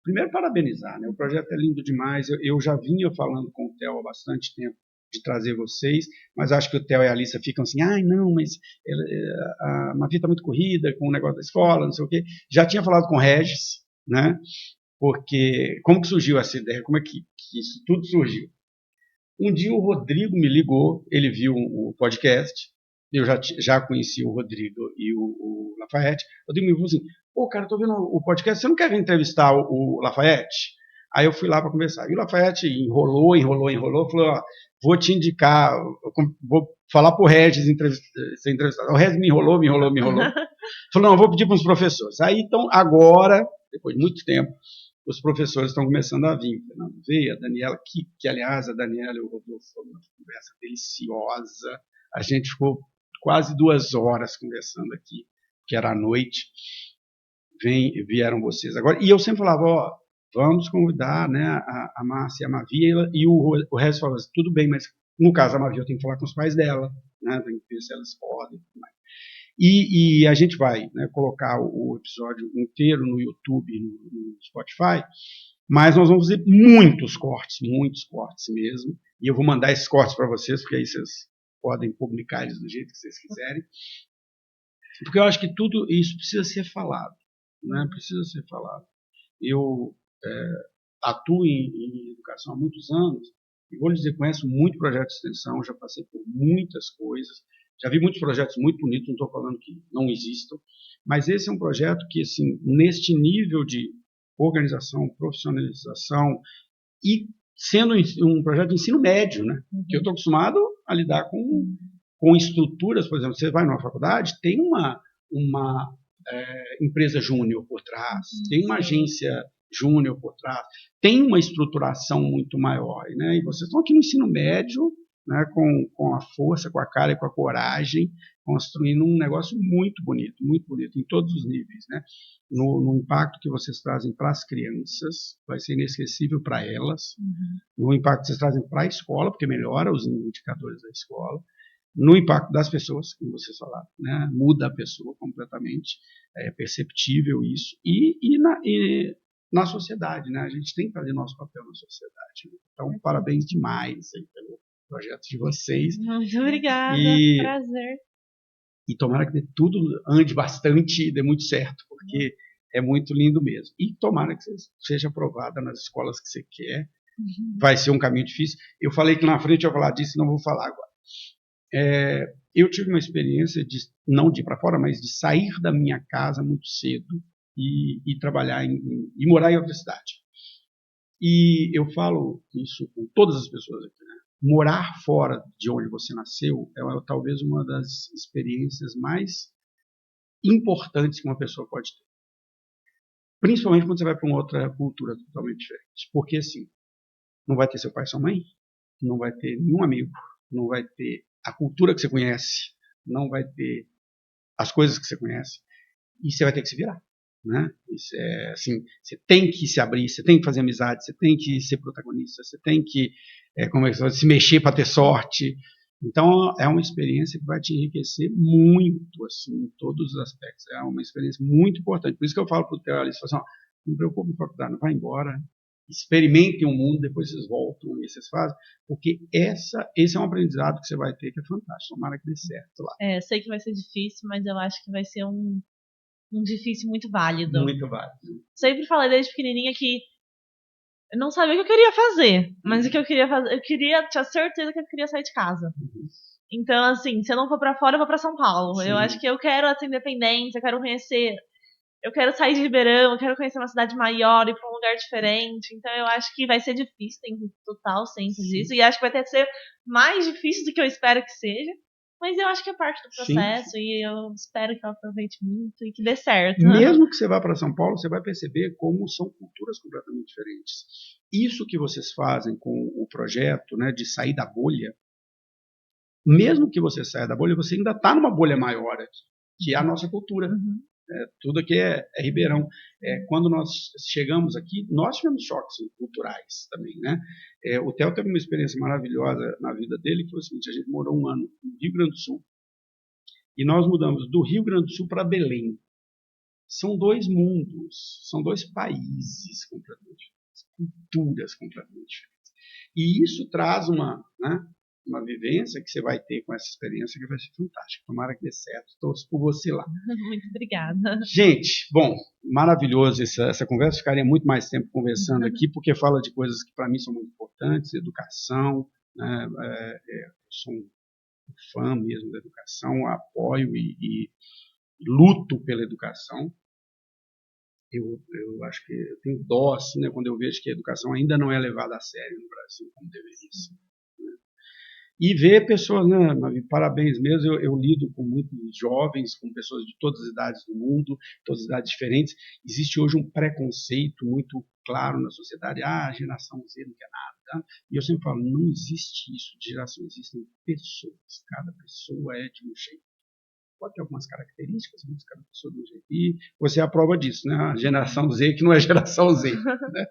primeiro parabenizar, né? O projeto é lindo demais. Eu já vinha falando com o Theo há bastante tempo de trazer vocês, mas acho que o Theo e a Alissa ficam assim, não, mas a Mavi está muito corrida com o negócio da escola, não sei o quê. Já tinha falado com o Regis, né? Porque como que surgiu essa ideia? Como é que isso tudo surgiu? Um dia o Rodrigo me ligou, ele viu o podcast, eu já conheci o Rodrigo e o Lafayette. O Rodrigo me falou assim, pô, cara, tô vendo o podcast, você não quer vir entrevistar o Lafayette? Aí eu fui lá para conversar. E o Lafayette enrolou, falou, ó, vou te indicar, vou falar pro Regis ser entrevistado. O Regis me enrolou. Falou, não, eu vou pedir para os professores. Aí, então, agora, depois de muito tempo, os professores estão começando a vir. Fernando veio, a Daniela, que aliás, a Daniela e o Rodolfo foram uma conversa deliciosa. A gente ficou quase 2 horas conversando aqui, que era à noite. Vieram vocês agora. E eu sempre falava, ó, vamos convidar, né, a Márcia e a Mavi, e o resto falava assim, tudo bem, mas no caso a Mavi eu tenho que falar com os pais dela, né, tem que ver se elas podem. E a gente vai, né, colocar o episódio inteiro no YouTube, no Spotify, mas nós vamos fazer muitos cortes mesmo, e eu vou mandar esses cortes para vocês, porque aí vocês podem publicar eles do jeito que vocês quiserem, porque eu acho que tudo isso precisa ser falado, né? Precisa ser falado. Eu atuo em educação há muitos anos, e vou lhe dizer, conheço muito projeto de extensão, já passei por muitas coisas, já vi muitos projetos muito bonitos, não estou falando que não existam, mas esse é um projeto que, assim, neste nível de organização, profissionalização, e sendo um projeto de ensino médio, né? Que eu estou acostumado a lidar com estruturas, por exemplo, você vai numa faculdade, tem uma empresa júnior por trás, tem uma agência júnior por trás, tem uma estruturação muito maior, né? E vocês estão aqui no ensino médio, né, com a força, com a cara e com a coragem, construindo um negócio muito bonito em todos os níveis, né? No impacto que vocês trazem para as crianças, vai ser inesquecível para elas, no impacto que vocês trazem para a escola, porque melhora os indicadores da escola, no impacto das pessoas, como vocês falaram, né? Muda a pessoa completamente, é perceptível isso, e na sociedade, né? A gente tem que fazer nosso papel na sociedade. Então, parabéns demais aí pelo projeto de vocês. Muito obrigada, prazer. E tomara que tudo ande bastante e dê muito certo, porque é muito lindo mesmo. E tomara que você seja aprovada nas escolas que você quer. Vai ser um caminho difícil. Eu falei que na frente eu ia falar disso, não vou falar agora. Eu tive uma experiência não de ir para fora, mas de sair da minha casa muito cedo e trabalhar e morar em outra cidade. E eu falo isso com todas as pessoas aqui, né? Morar fora de onde você nasceu é talvez uma das experiências mais importantes que uma pessoa pode ter. Principalmente quando você vai para uma outra cultura totalmente diferente. Porque, assim, não vai ter seu pai e sua mãe, não vai ter nenhum amigo, não vai ter a cultura que você conhece, não vai ter as coisas que você conhece, e você vai ter que se virar. Né? Isso é, assim, você tem que se abrir, você tem que fazer amizade, você tem que ser protagonista, você tem que se mexer para ter sorte. Então é uma experiência que vai te enriquecer muito, assim, em todos os aspectos. É uma experiência muito importante. Por isso que eu falo para o Theo, assim, não preocupe com a faculdade, não vai embora, experimentem o mundo, depois vocês voltam e vocês fazem, porque esse é um aprendizado que você vai ter que é fantástico. Tomara que dê certo lá. Eu sei que vai ser difícil, mas eu acho que vai ser um difícil muito válido. Muito válido. Sempre falei desde pequenininha que eu não sabia o que eu queria fazer, mas o que eu queria fazer, tinha certeza que eu queria sair de casa. Então, assim, se eu não for pra fora, eu vou pra São Paulo. Sim. Eu acho que eu quero essa independência, eu quero sair de Ribeirão, eu quero conhecer uma cidade maior, ir pra um lugar diferente. Então, eu acho que vai ser difícil, tenho total senso disso. E acho que vai ter que ser mais difícil do que eu espero que seja. Mas eu acho que é parte do processo. Sim. E eu espero que eu aproveite muito e que dê certo. Mesmo que você vá para São Paulo, você vai perceber como são culturas completamente diferentes. Isso que vocês fazem com o projeto, né, de sair da bolha, mesmo que você saia da bolha, você ainda está numa bolha maior aqui, que é a nossa cultura. Tudo aqui é Ribeirão. Quando nós chegamos aqui, nós tivemos choques culturais também, né? O Theo teve uma experiência maravilhosa na vida dele, que foi o seguinte: a gente morou 1 ano no Rio Grande do Sul, e nós mudamos do Rio Grande do Sul para Belém. são dois mundos, são dois países completamente diferentes, culturas completamente diferentes. E isso traz uma vivência que você vai ter com essa experiência que vai ser fantástica. Tomara que dê certo. Torço por você lá. Muito obrigada. Gente, bom, maravilhoso essa conversa. Ficaria muito mais tempo conversando aqui, porque fala de coisas que para mim são muito importantes, educação, né? Eu sou um fã mesmo da educação, apoio e luto pela educação. Eu acho que eu tenho dó, assim, né, quando eu vejo que a educação ainda não é levada a sério no Brasil, como deveria ser. Né? E ver pessoas, né, parabéns mesmo, eu lido com muitos jovens, com pessoas de todas as idades do mundo, todas as idades diferentes. Existe hoje um preconceito muito claro na sociedade, a geração Z não quer nada. Tá? E eu sempre falo, não existe isso de geração, existem pessoas, cada pessoa é de um jeito. Pode ter algumas características, mas cada pessoa do jeito. E você é a prova disso, né? A geração Z que não é geração Z. Né?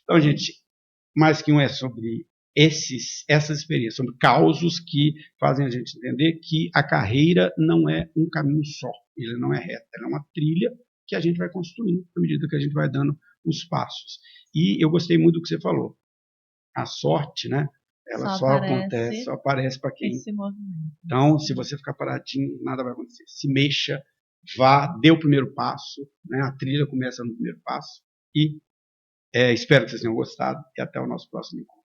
Então, gente, mais que um é sobre essas experiências, sobre causos que fazem a gente entender que a carreira não é um caminho só, ele não é reto, ela é uma trilha que a gente vai construindo à medida que a gente vai dando os passos. E eu gostei muito do que você falou. A sorte, né? Ela só acontece, só aparece para quem. Então, se você ficar paradinho, nada vai acontecer. Se mexa, vá, dê o primeiro passo, né? A trilha começa no primeiro passo. E espero que vocês tenham gostado e até o nosso próximo encontro.